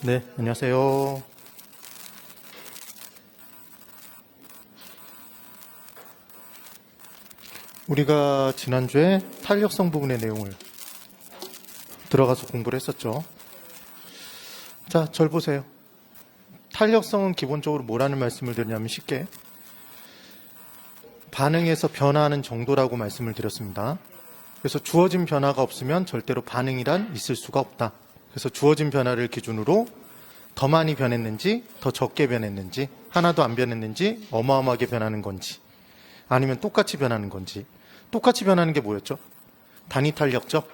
네, 안녕하세요. 우리가 지난주에 탄력성 부분의 내용을 들어가서 공부를 했었죠. 자, 절 보세요. 탄력성은 기본적으로 뭐라는 말씀을 드리냐면 쉽게 반응에서 변화하는 정도라고 말씀을 드렸습니다. 그래서 주어진 변화가 없으면 절대로 반응이란 있을 수가 없다. 그래서 주어진 변화를 기준으로 더 많이 변했는지 더 적게 변했는지 하나도 안 변했는지 어마어마하게 변하는 건지 아니면 똑같이 변하는 건지. 똑같이 변하는 게 뭐였죠? 단위 탄력적.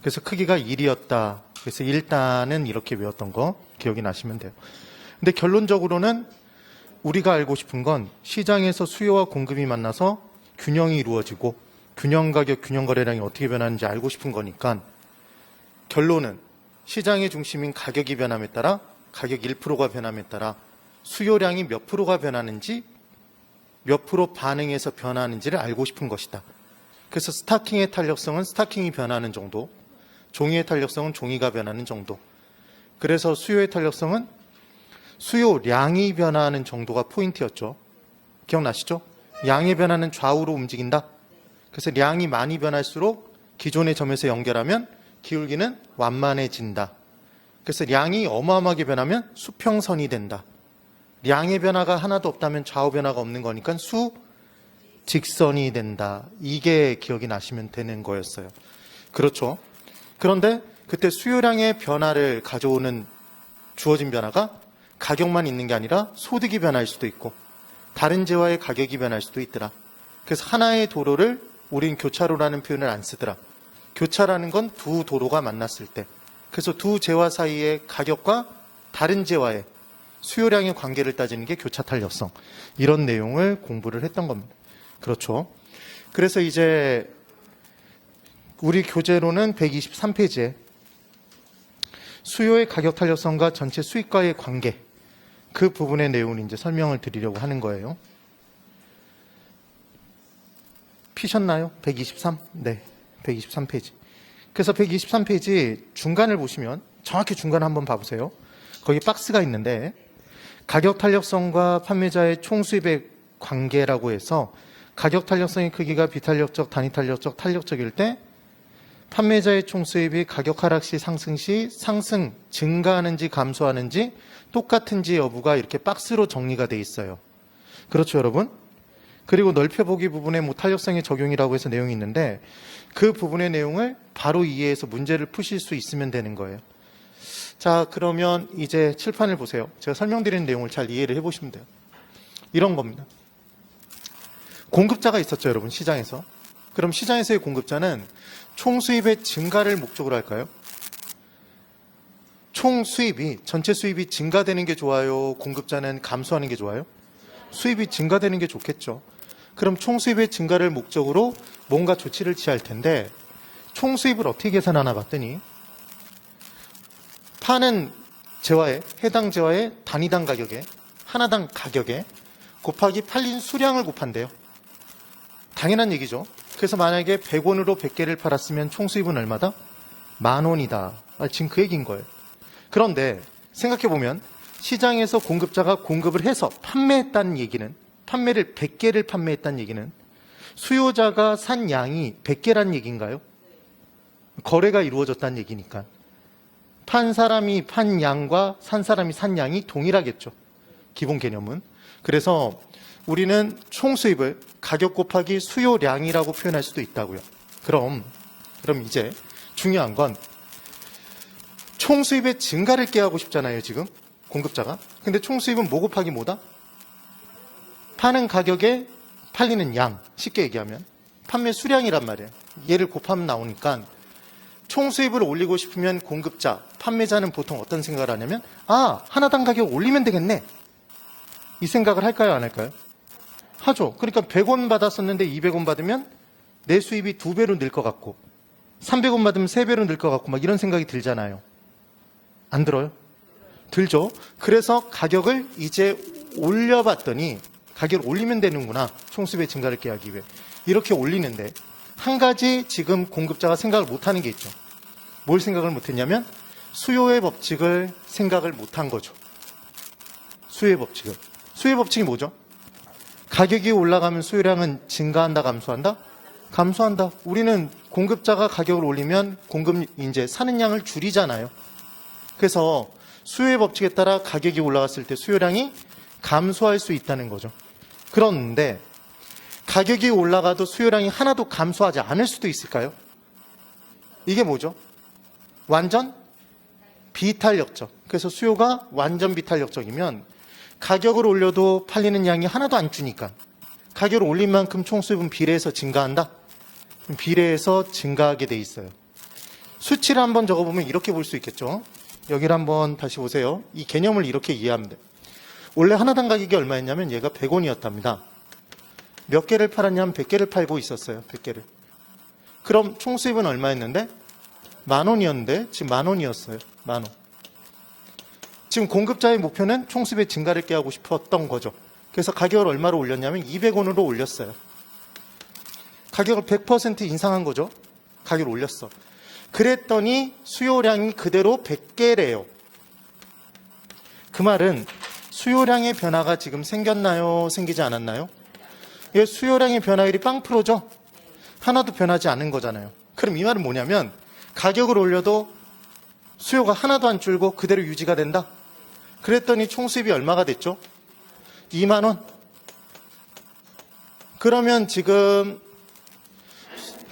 그래서 크기가 1이었다. 그래서 일단은 이렇게 외웠던 거 기억이 나시면 돼요. 근데 결론적으로는 우리가 알고 싶은 건 시장에서 수요와 공급이 만나서 균형이 이루어지고 균형 가격, 균형 거래량이 어떻게 변하는지 알고 싶은 거니까 결론은 시장의 중심인 가격이 변함에 따라 가격 1%가 변함에 따라 수요량이 몇 프로가 변하는지 몇 프로 반응해서 변하는지를 알고 싶은 것이다. 그래서 스타킹의 탄력성은 스타킹이 변하는 정도, 종이의 탄력성은 종이가 변하는 정도. 그래서 수요의 탄력성은 수요량이 변하는 정도가 포인트였죠. 기억나시죠? 양의 변화는 좌우로 움직인다. 그래서 량이 많이 변할수록 기존의 점에서 연결하면 기울기는 완만해진다. 그래서 량이 어마어마하게 변하면 수평선이 된다. 량의 변화가 하나도 없다면 좌우 변화가 없는 거니까 수직선이 된다. 이게 기억이 나시면 되는 거였어요. 그렇죠. 그런데 그때 수요량의 변화를 가져오는 주어진 변화가 가격만 있는 게 아니라 소득이 변할 수도 있고 다른 재화의 가격이 변할 수도 있더라. 그래서 하나의 도로를 우린 교차로라는 표현을 안 쓰더라. 교차라는 건 두 도로가 만났을 때. 그래서 두 재화 사이의 가격과 다른 재화의 수요량의 관계를 따지는 게 교차 탄력성. 이런 내용을 공부를 했던 겁니다. 그렇죠. 그래서 이제 우리 교재로는 123페이지에 수요의 가격 탄력성과 전체 수익과의 관계, 그 부분의 내용을 이제 설명을 드리려고 하는 거예요. 피셨나요? 123? 네, 123페이지. 그래서 123페이지 중간을 보시면 정확히 중간을 한번 봐보세요. 거기 박스가 있는데 가격 탄력성과 판매자의 총수입의 관계라고 해서 가격 탄력성의 크기가 비탄력적, 단위 탄력적, 탄력적일 때 판매자의 총수입이 가격 하락 시, 상승 시 상승, 증가하는지 감소하는지 똑같은지 여부가 이렇게 박스로 정리가 돼 있어요. 그렇죠, 여러분? 그리고 넓혀보기 부분에 탄력성의 적용이라고 해서 내용이 있는데 그 부분의 내용을 바로 이해해서 문제를 푸실 수 있으면 되는 거예요. 자, 그러면 이제 칠판을 보세요. 제가 설명드리는 내용을 잘 이해를 해보시면 돼요. 이런 겁니다. 공급자가 있었죠, 여러분, 시장에서. 그럼 시장에서의 공급자는 총 수입의 증가를 목적으로 할까요? 총 수입이, 전체 수입이 증가되는 게 좋아요? 공급자는 감소하는 게 좋아요? 수입이 증가되는 게 좋겠죠. 그럼 총 수입의 증가를 목적으로 뭔가 조치를 취할 텐데 총 수입을 어떻게 계산하나 봤더니 파는 재화에, 해당 재화의 단위당 가격에, 하나당 가격에 곱하기 팔린 수량을 곱한대요. 당연한 얘기죠. 그래서 만약에 100원으로 100개를 팔았으면 총 수입은 얼마다? 10,000원이다. 지금 그 얘기인 거예요. 그런데 생각해보면 시장에서 공급자가 공급을 해서 판매했다는 얘기는, 판매를 100개를 판매했다는 얘기는 수요자가 산 양이 100개란 얘기인가요? 거래가 이루어졌다는 얘기니까. 판 사람이 판 양과 산 사람이 산 양이 동일하겠죠. 기본 개념은. 그래서 우리는 총 수입을 가격 곱하기 수요량이라고 표현할 수도 있다고요. 그럼 이제 중요한 건 총 수입의 증가를 꾀하고 싶잖아요, 지금. 공급자가. 근데 총 수입은 뭐 곱하기 뭐다? 파는 가격에 팔리는 양. 쉽게 얘기하면 판매 수량이란 말이에요. 얘를 곱하면 나오니까 총 수입을 올리고 싶으면 공급자, 판매자는 보통 어떤 생각을 하냐면 하나당 가격 올리면 되겠네. 이 생각을 할까요, 안 할까요? 하죠. 그러니까 100원 받았었는데 200원 받으면 내 수입이 2배로 늘 것 같고 300원 받으면 3배로 늘 것 같고 막 이런 생각이 들잖아요. 안 들어요? 들죠. 그래서 가격을 이제 올려봤더니 가격을 올리면 되는구나. 총수입의 증가를 꾀하기 위해. 이렇게 올리는데 한 가지 지금 공급자가 생각을 못하는 게 있죠. 뭘 생각을 못했냐면 수요의 법칙을 생각을 못한 거죠. 수요의 법칙을. 수요의 법칙이 뭐죠? 가격이 올라가면 수요량은 증가한다, 감소한다? 감소한다. 우리는 공급자가 가격을 올리면 이제 사는 양을 줄이잖아요. 그래서 수요의 법칙에 따라 가격이 올라갔을 때 수요량이 감소할 수 있다는 거죠. 그런데 가격이 올라가도 수요량이 하나도 감소하지 않을 수도 있을까요? 이게 뭐죠? 완전 비탄력적. 그래서 수요가 완전 비탄력적이면 가격을 올려도 팔리는 양이 하나도 안 주니까 가격을 올린 만큼 총수입은 비례해서 증가한다? 비례해서 증가하게 돼 있어요. 수치를 한번 적어보면 이렇게 볼 수 있겠죠. 여기를 한번 다시 보세요. 이 개념을 이렇게 이해하면 돼요. 원래 하나당 가격이 얼마였냐면 얘가 100원이었답니다. 몇 개를 팔았냐면 100개를 팔고 있었어요. 100개를. 그럼 총수입은 얼마였는데? 10,000원이었는데 지금 10,000원이었어요. 10,000원. 지금 공급자의 목표는 총수입의 증가를 꾀하고 싶었던 거죠. 그래서 가격을 얼마로 올렸냐면 200원으로 올렸어요. 가격을 100% 인상한 거죠. 가격을 올렸어. 그랬더니 수요량이 그대로 100개래요. 그 말은 수요량의 변화가 지금 생겼나요? 생기지 않았나요? 수요량의 변화율이 0%죠? 하나도 변하지 않은 거잖아요. 그럼 이 말은 뭐냐면 가격을 올려도 수요가 하나도 안 줄고 그대로 유지가 된다? 그랬더니 총수입이 얼마가 됐죠? 2만 원. 그러면 지금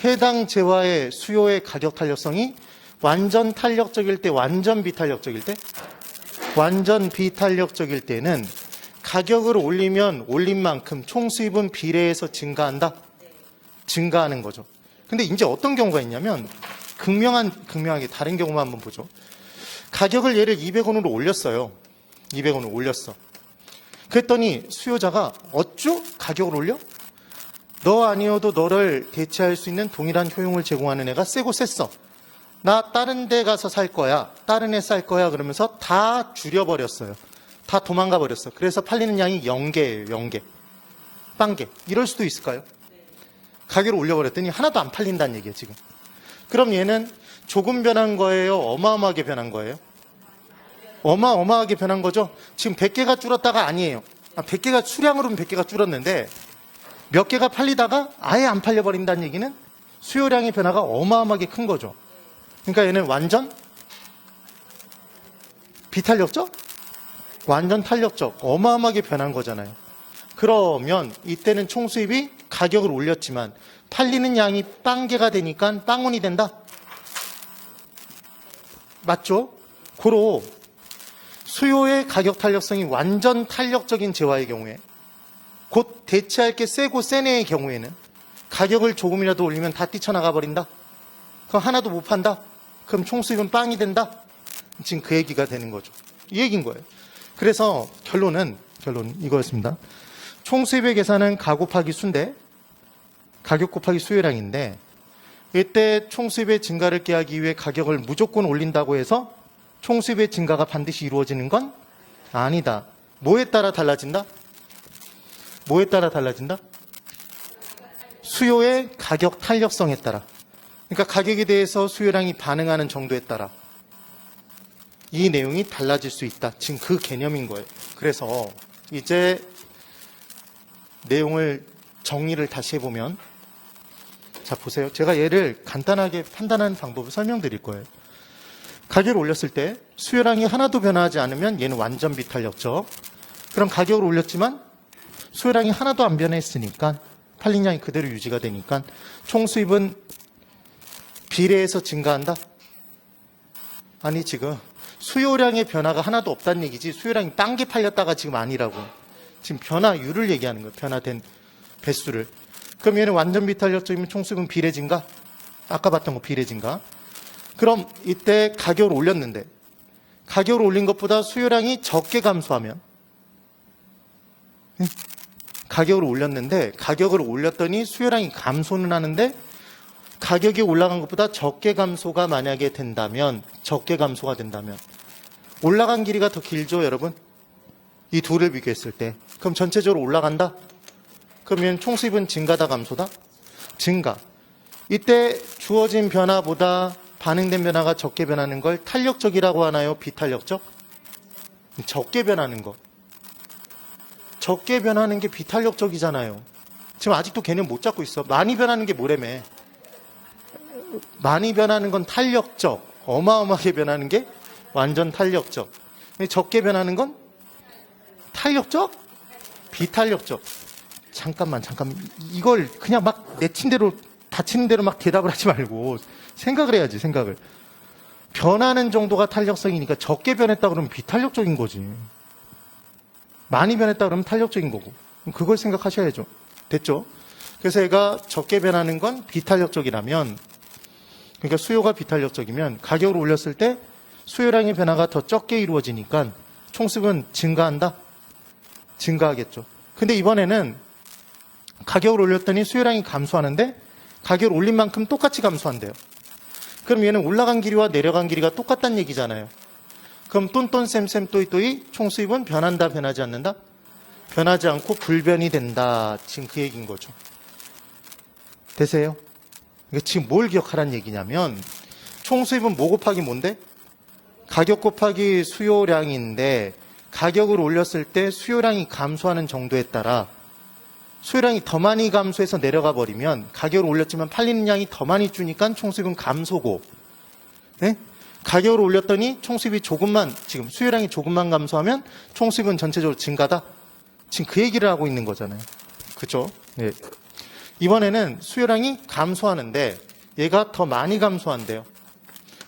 해당 재화의 수요의 가격 탄력성이 완전 탄력적일 때, 완전 비탄력적일 때? 완전 비탄력적일 때는 가격을 올리면 올린 만큼 총수입은 비례해서 증가한다? 증가하는 거죠. 근데 이제 어떤 경우가 있냐면 극명하게 다른 경우만 한번 보죠. 가격을 얘를 200원으로 올렸어요. 200원을 올렸어. 그랬더니 수요자가 어쭈? 가격을 올려? 너 아니어도 너를 대체할 수 있는 동일한 효용을 제공하는 애가 세고 셌어. 나 다른 데 가서 살 거야. 다른 애 살 거야. 그러면서 다 줄여버렸어요. 다 도망가 버렸어. 그래서 팔리는 양이 0개예요. 0개. 0개. 이럴 수도 있을까요? 가격을 올려버렸더니 하나도 안 팔린다는 얘기예요. 지금. 그럼 얘는 조금 변한 거예요? 어마어마하게 변한 거예요? 어마어마하게 변한 거죠. 지금 100개가 줄었다가 아니에요. 100개가 수량으로는 100개가 줄었는데 몇 개가 팔리다가 아예 안 팔려버린다는 얘기는 수요량의 변화가 어마어마하게 큰 거죠. 그러니까 얘는 완전 비탄력적? 완전 탄력적. 어마어마하게 변한 거잖아요. 그러면 이때는 총수입이 가격을 올렸지만 팔리는 양이 0개가 되니까 0원이 된다? 맞죠? 고로 수요의 가격 탄력성이 완전 탄력적인 재화의 경우에 곧 대체할 게 세고 센 애의 경우에는 가격을 조금이라도 올리면 다 뛰쳐나가 버린다? 그럼 하나도 못 판다? 그럼 총수입은 0이 된다? 지금 그 얘기가 되는 거죠. 이 얘기인 거예요. 그래서 결론은 이거였습니다. 총수입의 계산은 가 곱하기 수인데 가격 곱하기 수요량인데 이때 총수입의 증가를 꾀하기 위해 가격을 무조건 올린다고 해서 총수입의 증가가 반드시 이루어지는 건 아니다. 뭐에 따라 달라진다? 뭐에 따라 달라진다? 수요의 가격 탄력성에 따라. 그러니까 가격에 대해서 수요량이 반응하는 정도에 따라 이 내용이 달라질 수 있다. 지금 그 개념인 거예요. 그래서 이제 내용을 정리를 다시 해보면 자 보세요. 제가 얘를 간단하게 판단하는 방법을 설명드릴 거예요. 가격을 올렸을 때 수요량이 하나도 변하지 않으면 얘는 완전 비탄력적. 그럼 가격을 올렸지만 수요량이 하나도 안 변했으니까 팔린 양이 그대로 유지가 되니까 총수입은 비례해서 증가한다? 아니 지금 수요량의 변화가 하나도 없다는 얘기지 수요량이 0개 팔렸다가 지금 아니라고. 지금 변화율을 얘기하는 거예요. 변화된 배수를. 그럼 얘는 완전 비탄력적이면 총수입은 비례 증가? 아까 봤던 거 비례 증가. 그럼 이때 가격을 올렸는데 가격을 올린 것보다 수요량이 적게 감소하면 가격을 올렸는데 가격을 올렸더니 수요량이 감소는 하는데 가격이 올라간 것보다 적게 감소가 만약에 된다면 적게 감소가 된다면 올라간 길이가 더 길죠 여러분? 이 둘을 비교했을 때 그럼 전체적으로 올라간다? 그러면 총수입은 증가다 감소다? 증가. 이때 주어진 변화보다 반응된 변화가 적게 변하는 걸 탄력적이라고 하나요? 비탄력적? 적게 변하는 거. 적게 변하는 게 비탄력적이잖아요. 지금 아직도 개념 못 잡고 있어. 많이 변하는 게 뭐래매. 많이 변하는 건 탄력적. 어마어마하게 변하는 게 완전 탄력적. 적게 변하는 건 탄력적? 비탄력적. 잠깐만. 이걸 그냥 막 내친 대로 다치는 대로 막 대답을 하지 말고 생각을 해야지, 생각을. 변하는 정도가 탄력성이니까 적게 변했다 그러면 비탄력적인 거지. 많이 변했다 그러면 탄력적인 거고. 그걸 생각하셔야죠. 됐죠? 그래서 얘가 적게 변하는 건 비탄력적이라면, 그러니까 수요가 비탄력적이면 가격을 올렸을 때 수요량의 변화가 더 적게 이루어지니까 총수입은 증가한다? 증가하겠죠. 근데 이번에는 가격을 올렸더니 수요량이 감소하는데 가격을 올린 만큼 똑같이 감소한대요. 그럼 얘는 올라간 길이와 내려간 길이가 똑같다는 얘기잖아요. 그럼 똔똔 쌤쌤 또이또이 총수입은 변한다, 변하지 않는다? 변하지 않고 불변이 된다. 지금 그 얘기인 거죠. 되세요? 그러니까 지금 뭘 기억하라는 얘기냐면 총수입은 뭐 곱하기 뭔데? 가격 곱하기 수요량인데 가격을 올렸을 때 수요량이 감소하는 정도에 따라 수요량이 더 많이 감소해서 내려가 버리면 가격을 올렸지만 팔리는 양이 더 많이 주니까 총수입은 감소고, 네? 가격을 올렸더니 총수입이 조금만, 지금 수요량이 조금만 감소하면 총수입은 전체적으로 증가다? 지금 그 얘기를 하고 있는 거잖아요. 그죠? 네. 이번에는 수요량이 감소하는데 얘가 더 많이 감소한대요.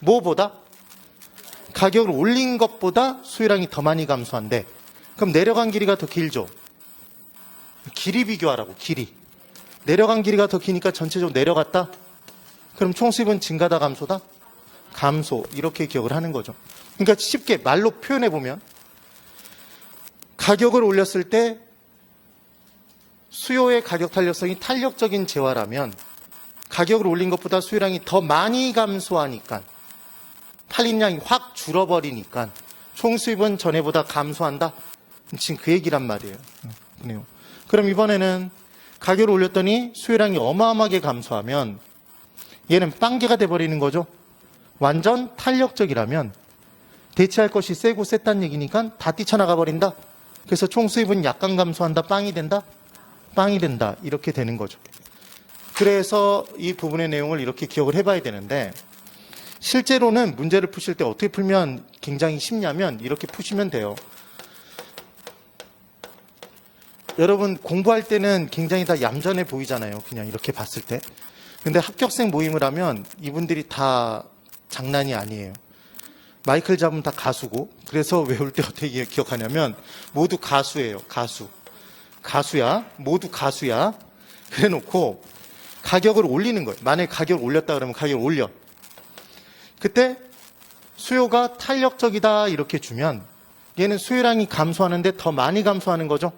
뭐보다? 가격을 올린 것보다 수요량이 더 많이 감소한대. 그럼 내려간 길이가 더 길죠? 길이 비교하라고, 길이. 내려간 길이가 더 기니까 전체적으로 내려갔다? 그럼 총수입은 증가다, 감소다? 감소. 이렇게 기억을 하는 거죠. 그러니까 쉽게 말로 표현해보면 가격을 올렸을 때 수요의 가격 탄력성이 탄력적인 재화라면 가격을 올린 것보다 수요량이 더 많이 감소하니까 팔린 양이 확 줄어버리니까 총수입은 전에보다 감소한다? 지금 그 얘기란 말이에요. 그래요. 그럼 이번에는 가격을 올렸더니 수요량이 어마어마하게 감소하면 얘는 빵개가 돼버리는 거죠. 완전 탄력적이라면 대체할 것이 세고 셌다는 얘기니까 다 뛰쳐나가 버린다. 그래서 총수입은 약간 감소한다. 빵이 된다? 빵이 된다. 이렇게 되는 거죠. 그래서 이 부분의 내용을 이렇게 기억을 해봐야 되는데 실제로는 문제를 푸실 때 어떻게 풀면 굉장히 쉽냐면 이렇게 푸시면 돼요. 여러분 공부할 때는 굉장히 다 얌전해 보이잖아요. 그냥 이렇게 봤을 때. 근데 합격생 모임을 하면 이분들이 다 장난이 아니에요. 마이크를 잡으면 다 가수고, 그래서 외울 때 어떻게 기억하냐면 모두 가수예요. 가수야. 모두 가수야. 그래 놓고 가격을 올리는 거예요. 만약에 가격을 올렸다 그러면 가격을 올려. 그때 수요가 탄력적이다 이렇게 주면 얘는 수요량이 감소하는데 더 많이 감소하는 거죠.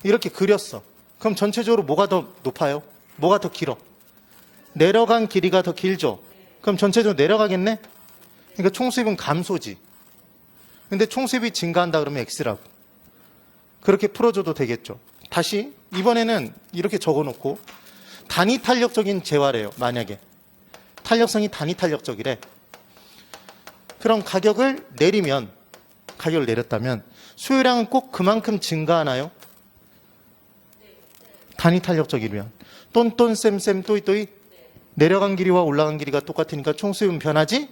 이렇게 그렸어. 그럼 전체적으로 뭐가 더 높아요? 뭐가 더 길어? 내려간 길이가 더 길죠. 그럼 전체적으로 내려가겠네? 그러니까 총수입은 감소지. 근데 총수입이 증가한다 그러면 X라고. 그렇게 풀어줘도 되겠죠. 다시 이번에는 이렇게 적어놓고 단위 탄력적인 재화래요. 만약에 탄력성이 단위 탄력적이래. 그럼 가격을 내렸다면 수요량은 꼭 그만큼 증가하나요? 단위 탄력적이면 똔똔 쌤쌤 또이또이 내려간 길이와 올라간 길이가 똑같으니까 총수입은 변하지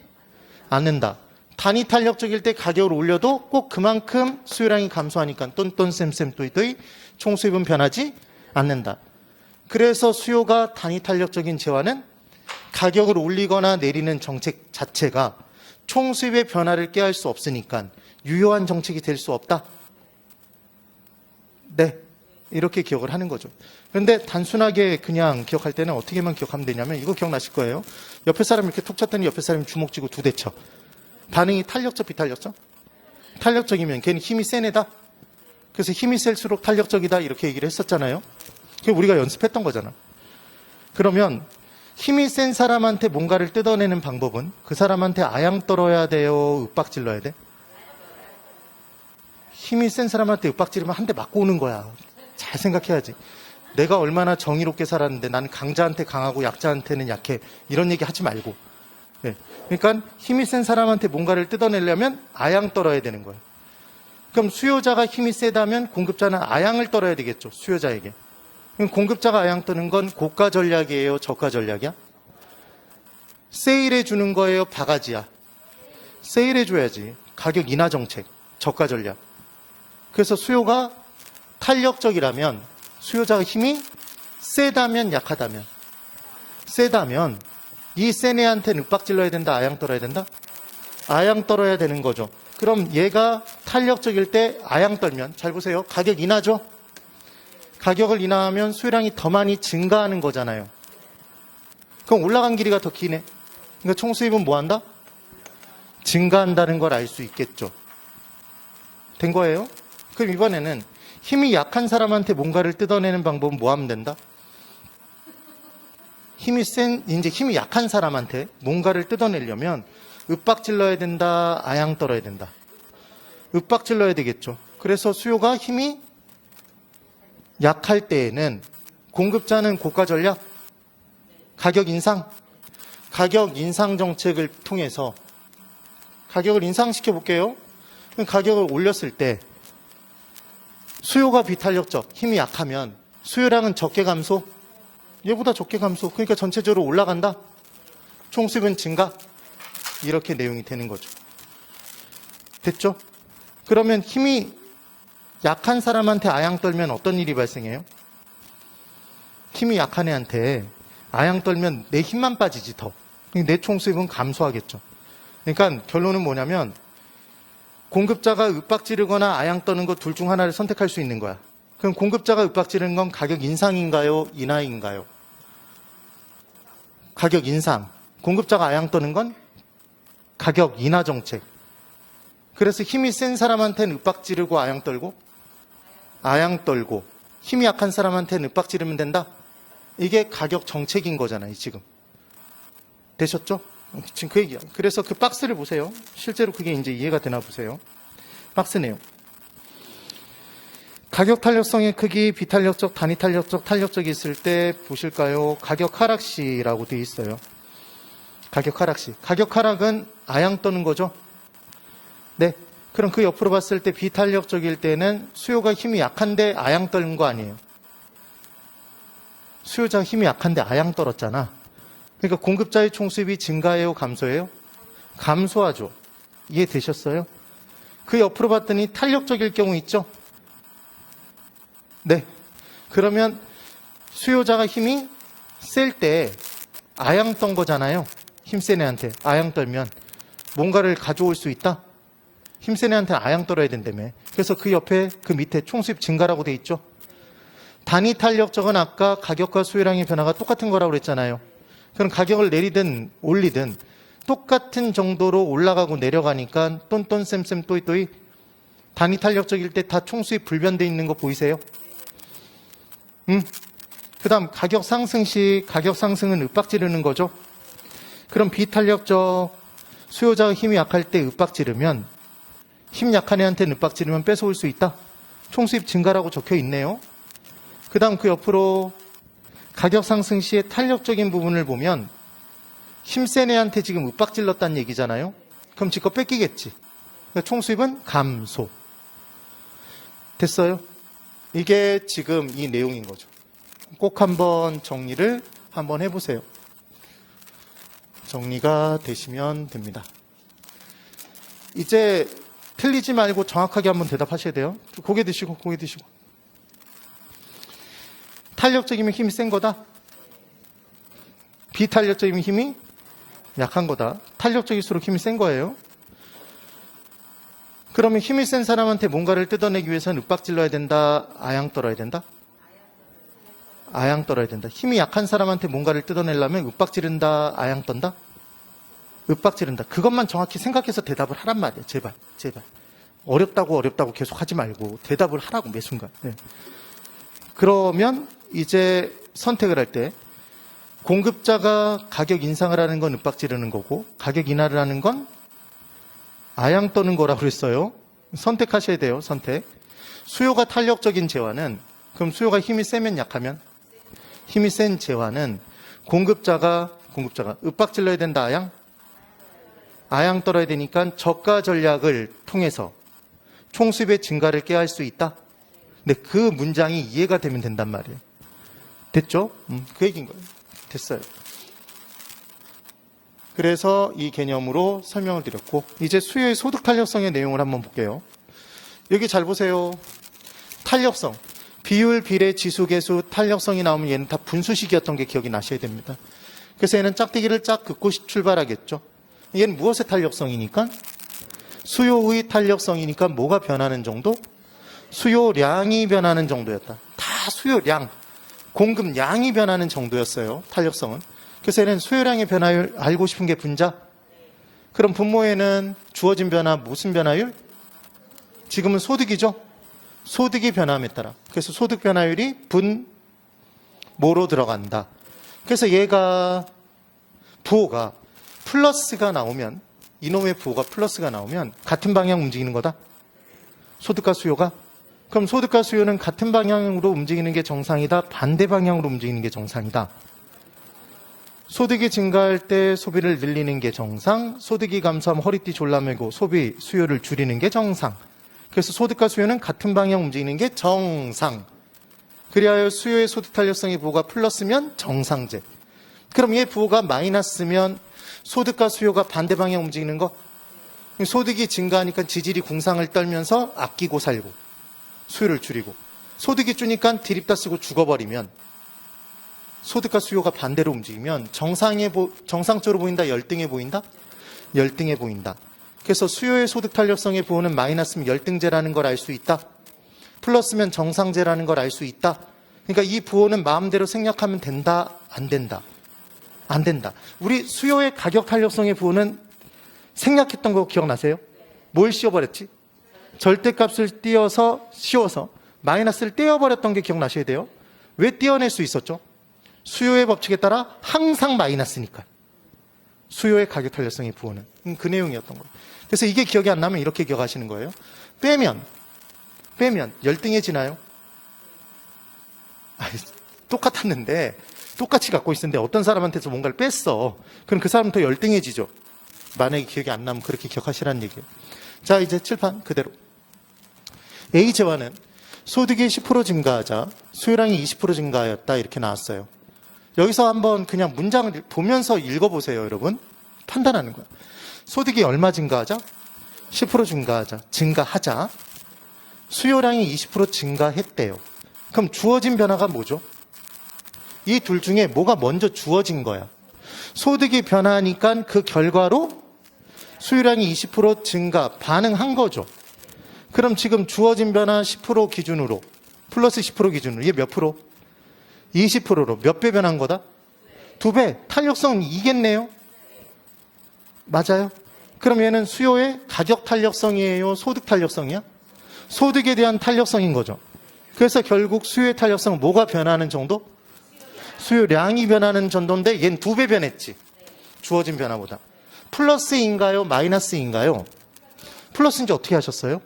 않는다. 단위 탄력적일 때 가격을 올려도 꼭 그만큼 수요량이 감소하니까 똔똔 쌤쌤 또이또이 총수입은 변하지 않는다. 그래서 수요가 단위 탄력적인 재화는 가격을 올리거나 내리는 정책 자체가 총수입의 변화를 깨할 수 없으니까 유효한 정책이 될 수 없다. 네. 이렇게 기억을 하는 거죠. 그런데 단순하게 그냥 기억할 때는 어떻게만 기억하면 되냐면 이거 기억나실 거예요. 옆에 사람 이렇게 툭 쳤더니 옆에 사람이 주먹 쥐고 두 대 쳐. 반응이 탄력적, 비탄력적? 탄력적이면 걔는 힘이 센 애다. 그래서 힘이 셀수록 탄력적이다 이렇게 얘기를 했었잖아요. 그게 우리가 연습했던 거잖아. 그러면 힘이 센 사람한테 뭔가를 뜯어내는 방법은 그 사람한테 아양 떨어야 돼요? 윽박질러야 돼? 힘이 센 사람한테 윽박지르면 한 대 맞고 오는 거야. 잘 생각해야지. 내가 얼마나 정의롭게 살았는데 나는 강자한테 강하고 약자한테는 약해. 이런 얘기 하지 말고. 네. 그러니까 힘이 센 사람한테 뭔가를 뜯어내려면 아양 떨어야 되는 거예요. 그럼 수요자가 힘이 세다면 공급자는 아양을 떨어야 되겠죠. 수요자에게. 그럼 공급자가 아양 떠는 건 고가 전략이에요? 저가 전략이야? 세일해 주는 거예요? 바가지야? 세일해 줘야지. 가격 인하 정책, 저가 전략. 그래서 수요가 탄력적이라면, 수요자가 힘이 세다면 약하다면, 세다면 이 센 애한테는 윽박질러야 된다, 아양 떨어야 된다? 아양 떨어야 되는 거죠. 그럼 얘가 탄력적일 때 아양 떨면, 잘 보세요. 가격 인하죠? 가격을 인하하면 수요량이 더 많이 증가하는 거잖아요. 그럼 올라간 길이가 더 기네. 그러니까 총수입은 뭐 한다? 증가한다는 걸 알 수 있겠죠. 된 거예요? 그럼 이번에는 힘이 약한 사람한테 뭔가를 뜯어내는 방법은 뭐 하면 된다? 이제 힘이 약한 사람한테 뭔가를 뜯어내려면 윽박질러야 된다, 아양 떨어야 된다. 윽박질러야 되겠죠. 그래서 수요가 힘이 약할 때에는 공급자는 고가 전략, 가격 인상 정책을 통해서 가격을 인상시켜 볼게요. 가격을 올렸을 때 수요가 비탄력적, 힘이 약하면 수요량은 적게 감소, 얘보다 적게 감소. 그러니까 전체적으로 올라간다. 총수입은 증가. 이렇게 내용이 되는 거죠. 됐죠? 그러면 힘이 약한 사람한테 아양 떨면 어떤 일이 발생해요? 힘이 약한 애한테 아양 떨면 내 힘만 빠지지 더. 내 총수입은 감소하겠죠. 그러니까 결론은 뭐냐면 공급자가 윽박지르거나 아양 떠는 것 둘 중 하나를 선택할 수 있는 거야. 그럼 공급자가 윽박지르는 건 가격 인상인가요? 인하인가요? 가격 인상. 공급자가 아양 떠는 건 가격 인하 정책. 그래서 힘이 센 사람한테는 윽박지르고 아양 떨고 힘이 약한 사람한테는 윽박지르면 된다? 이게 가격 정책인 거잖아요, 지금. 되셨죠? 지금 그 얘기야. 그래서 그 박스를 보세요. 실제로 그게 이제 이해가 되나 보세요. 박스 내용. 가격 탄력성의 크기, 비탄력적, 단위 탄력적, 탄력적이 있을 때 보실까요? 가격 하락시라고 되어 있어요. 가격 하락시. 가격 하락은 아양 떠는 거죠? 네. 그럼 그 옆으로 봤을 때 비탄력적일 때는 수요가 힘이 약한데 아양 떠는 거 아니에요? 수요자가 힘이 약한데 아양 떨었잖아. 그러니까 공급자의 총수입이 증가해요? 감소해요? 감소하죠. 이해되셨어요? 그 옆으로 봤더니 탄력적일 경우 있죠? 네. 그러면 수요자가 힘이 셀 때 아양 떤 거잖아요. 힘센 애한테 아양 떨면 뭔가를 가져올 수 있다? 힘센 애한테 아양 떨어야 된다며. 그래서 그 옆에 그 밑에 총수입 증가라고 돼 있죠. 단위 탄력적은 아까 가격과 수요량의 변화가 똑같은 거라고 그랬잖아요. 그럼 가격을 내리든 올리든 똑같은 정도로 올라가고 내려가니까 똔똔 쌤쌤 또이또이 단위 탄력적일 때 다 총수입 불변돼 있는 거 보이세요? 그 다음 가격 상승 시 가격 상승은 윽박지르는 거죠. 그럼 비탄력적 수요자가 힘이 약할 때 윽박지르면 힘 약한 애한테는 윽박지르면 뺏어올 수 있다. 총수입 증가라고 적혀 있네요. 그 다음 그 옆으로 가격 상승 시의 탄력적인 부분을 보면 힘센 애한테 지금 윽박질렀다는 얘기잖아요. 그럼 지껏 뺏기겠지. 그러니까 총수입은 감소. 됐어요? 이게 지금 이 내용인 거죠. 꼭 한번 정리를 한번 해보세요. 정리가 되시면 됩니다. 이제 틀리지 말고 정확하게 한번 대답하셔야 돼요. 고개 드시고. 탄력적이면 힘이 센 거다. 비탄력적이면 힘이 약한 거다. 탄력적일수록 힘이 센 거예요. 그러면 힘이 센 사람한테 뭔가를 뜯어내기 위해서는 윽박질러야 된다. 아양 떨어야 된다. 아양 떨어야 된다. 힘이 약한 사람한테 뭔가를 뜯어내려면 윽박지른다. 아양 떤다. 윽박지른다. 그것만 정확히 생각해서 대답을 하란 말이에요. 제발. 어렵다고 계속 하지 말고 대답을 하라고 매 순간. 네. 그러면 이제 선택을 할 때 공급자가 가격 인상을 하는 건 윽박지르는 거고 가격 인하를 하는 건 아양 떠는 거라고 그랬어요. 선택하셔야 돼요. 선택. 수요가 탄력적인 재화는 그럼 수요가 힘이 세면 약하면 힘이 센 재화는 공급자가 윽박질러야 된다. 아양 아양 떨어야 되니까 저가 전략을 통해서 총수입의 증가를 꾀할 수 있다. 근데 그 문장이 이해가 되면 된단 말이에요. 됐죠? 그 얘기인 거예요. 됐어요. 그래서 이 개념으로 설명을 드렸고, 이제 수요의 소득 탄력성의 내용을 한번 볼게요. 여기 잘 보세요. 탄력성. 비율, 비례, 지수, 계수, 탄력성이 나오면 얘는 다 분수식이었던 게 기억이 나셔야 됩니다. 그래서 얘는 짝대기를 짝 긋고 출발하겠죠. 얘는 무엇의 탄력성이니까? 수요의 탄력성이니까 뭐가 변하는 정도? 수요량이 변하는 정도였다. 다 수요량, 공급량이 변하는 정도였어요. 탄력성은. 그래서 얘는 수요량의 변화율 알고 싶은 게 분자. 그럼 분모에는 주어진 변화 무슨 변화율? 지금은 소득이죠. 소득이 변함에 따라. 그래서 소득 변화율이 분모로 들어간다. 그래서 얘가 부호가 플러스가 나오면, 이놈의 부호가 플러스가 나오면 같은 방향 움직이는 거다. 소득과 수요가. 그럼 소득과 수요는 같은 방향으로 움직이는 게 정상이다. 반대 방향으로 움직이는 게 정상이다. 소득이 증가할 때 소비를 늘리는 게 정상, 소득이 감소하면 허리띠 졸라매고 소비, 수요를 줄이는 게 정상. 그래서 소득과 수요는 같은 방향 움직이는 게 정상. 그리하여 수요의 소득 탄력성의 부호가 플러스면 정상제. 그럼 얘 부호가 마이너스면 소득과 수요가 반대 방향 움직이는 거? 소득이 증가하니까 지질이 궁상을 떨면서 아끼고 살고 수요를 줄이고, 소득이 주니까 디립다 쓰고 죽어버리면 소득과 수요가 반대로 움직이면 정상적으로 보인다, 열등해 보인다? 열등해 보인다. 그래서 수요의 소득 탄력성의 부호는 마이너스면 열등제라는 걸 알 수 있다. 플러스면 정상제라는 걸 알 수 있다. 그러니까 이 부호는 마음대로 생략하면 된다, 안 된다? 안 된다. 우리 수요의 가격 탄력성의 부호는 생략했던 거 기억나세요? 뭘 씌워버렸지? 절대값을 씌워서 마이너스를 떼어버렸던 게 기억나셔야 돼요. 왜 떼어낼 수 있었죠? 수요의 법칙에 따라 항상 마이너스니까. 수요의 가격 탄력성의 부호는 그 내용이었던 거예요. 그래서 이게 기억이 안 나면 이렇게 기억하시는 거예요. 빼면 열등해지나요? 똑같았는데 똑같이 갖고 있었는데 어떤 사람한테서 뭔가를 뺐어. 그럼 그 사람은 더 열등해지죠. 만약에 기억이 안 나면 그렇게 기억하시라는 얘기예요. 자, 이제 칠판 그대로. A 재화는 소득이 10% 증가하자 수요량이 20% 증가하였다, 이렇게 나왔어요. 여기서 한번 그냥 문장을 보면서 읽어보세요, 여러분. 판단하는 거야. 소득이 얼마 증가하자? 10% 증가하자. 수요량이 20% 증가했대요. 그럼 주어진 변화가 뭐죠? 이 둘 중에 뭐가 먼저 주어진 거야? 소득이 변하니까 그 결과로 수요량이 20% 증가, 반응한 거죠. 그럼 지금 주어진 변화 10% 기준으로, 플러스 10% 기준으로, 이게 몇 프로? 20%로 몇 배 변한 거다? 2배. 탄력성은 이겠네요. 맞아요? 그럼 얘는 수요의 가격 탄력성이에요? 소득 탄력성이야? 소득에 대한 탄력성인 거죠. 그래서 결국 수요의 탄력성은 뭐가 변하는 정도? 수요량이 변하는 정도인데 얘는 2배 변했지. 주어진 변화보다. 플러스인가요? 마이너스인가요? 플러스인지 어떻게 하셨어요?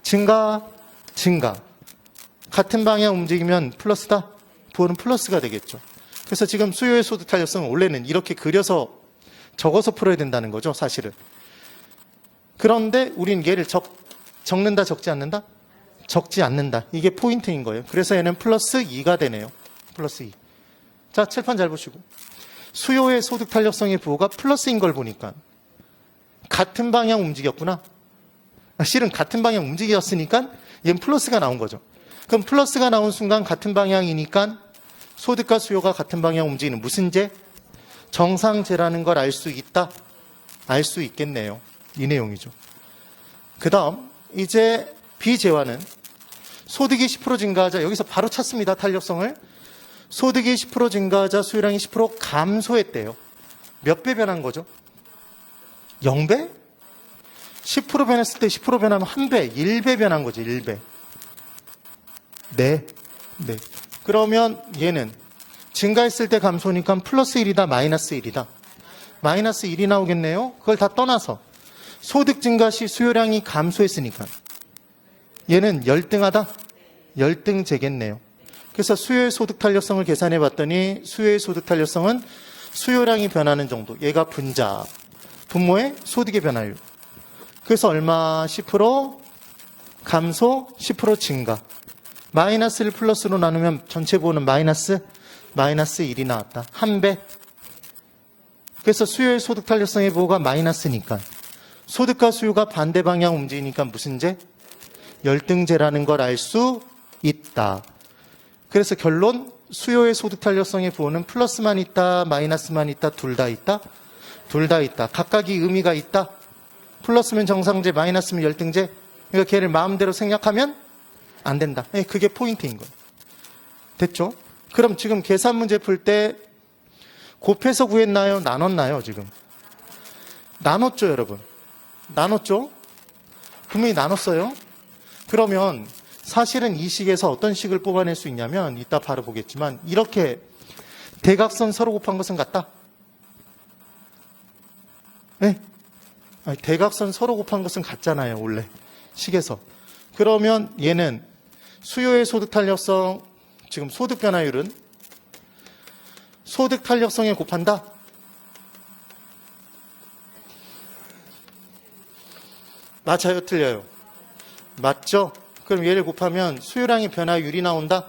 증가. 같은 방향 움직이면 플러스다? 부호는 플러스가 되겠죠. 그래서 지금 수요의 소득 탄력성은 원래는 이렇게 그려서 적어서 풀어야 된다는 거죠, 사실은. 그런데 우린 얘를 적는다, 적지 않는다? 적지 않는다. 이게 포인트인 거예요. 그래서 얘는 플러스 2가 되네요. 플러스 2. 자, 칠판 잘 보시고. 수요의 소득 탄력성의 부호가 플러스인 걸 보니까 같은 방향 움직였구나. 실은 같은 방향 움직였으니까 얘는 플러스가 나온 거죠. 그럼 플러스가 나온 순간 같은 방향이니까 소득과 수요가 같은 방향 움직이는 무슨 제? 정상제라는 걸 알 수 있다? 알 수 있겠네요. 이 내용이죠. 그 다음 이제 비재화는 소득이 10% 증가하자, 여기서 바로 찾습니다. 탄력성을. 소득이 10% 증가하자 수요량이 10% 감소했대요. 몇 배 변한 거죠? 0배? 10% 변했을 때 10% 변하면 1배, 1배 변한 거죠. 1배. 네. 그러면 얘는 증가했을 때 감소니까 플러스 1이다, 마이너스 1이다. 마이너스 1이 나오겠네요. 그걸 다 떠나서 소득 증가 시 수요량이 감소했으니까 얘는 열등하다? 열등제겠네요. 그래서 수요의 소득 탄력성을 계산해 봤더니 수요의 소득 탄력성은 수요량이 변하는 정도. 얘가 분자 분모의 소득의 변화율. 그래서 얼마? 10% 감소, 10% 증가. 마이너스를 플러스로 나누면 전체 부호는 마이너스 1이 나왔다. 한 배. 그래서 수요의 소득 탄력성의 부호가 마이너스니까 소득과 수요가 반대 방향 움직이니까 무슨 제? 열등제라는 걸 알 수 있다. 그래서 결론, 수요의 소득 탄력성의 부호는 플러스만 있다, 마이너스만 있다, 둘 다 있다? 둘 다 있다. 각각이 의미가 있다. 플러스면 정상제, 마이너스면 열등제. 그러니까 걔를 마음대로 생략하면 안 된다. 그게 포인트인 거예요. 됐죠? 그럼 지금 계산 문제 풀 때 곱해서 구했나요? 나눴나요? 지금 나눴죠, 여러분. 나눴죠? 분명히 나눴어요. 그러면 사실은 이 식에서 어떤 식을 뽑아낼 수 있냐면 이따 바로 보겠지만 이렇게 대각선 서로 곱한 것은 같다? 네? 아니, 대각선 서로 곱한 것은 같잖아요, 원래 식에서. 그러면 얘는 수요의 소득 탄력성, 지금 소득 변화율은 소득 탄력성에 곱한다? 맞아요, 틀려요? 맞죠? 그럼 얘를 곱하면 수요량의 변화율이 나온다?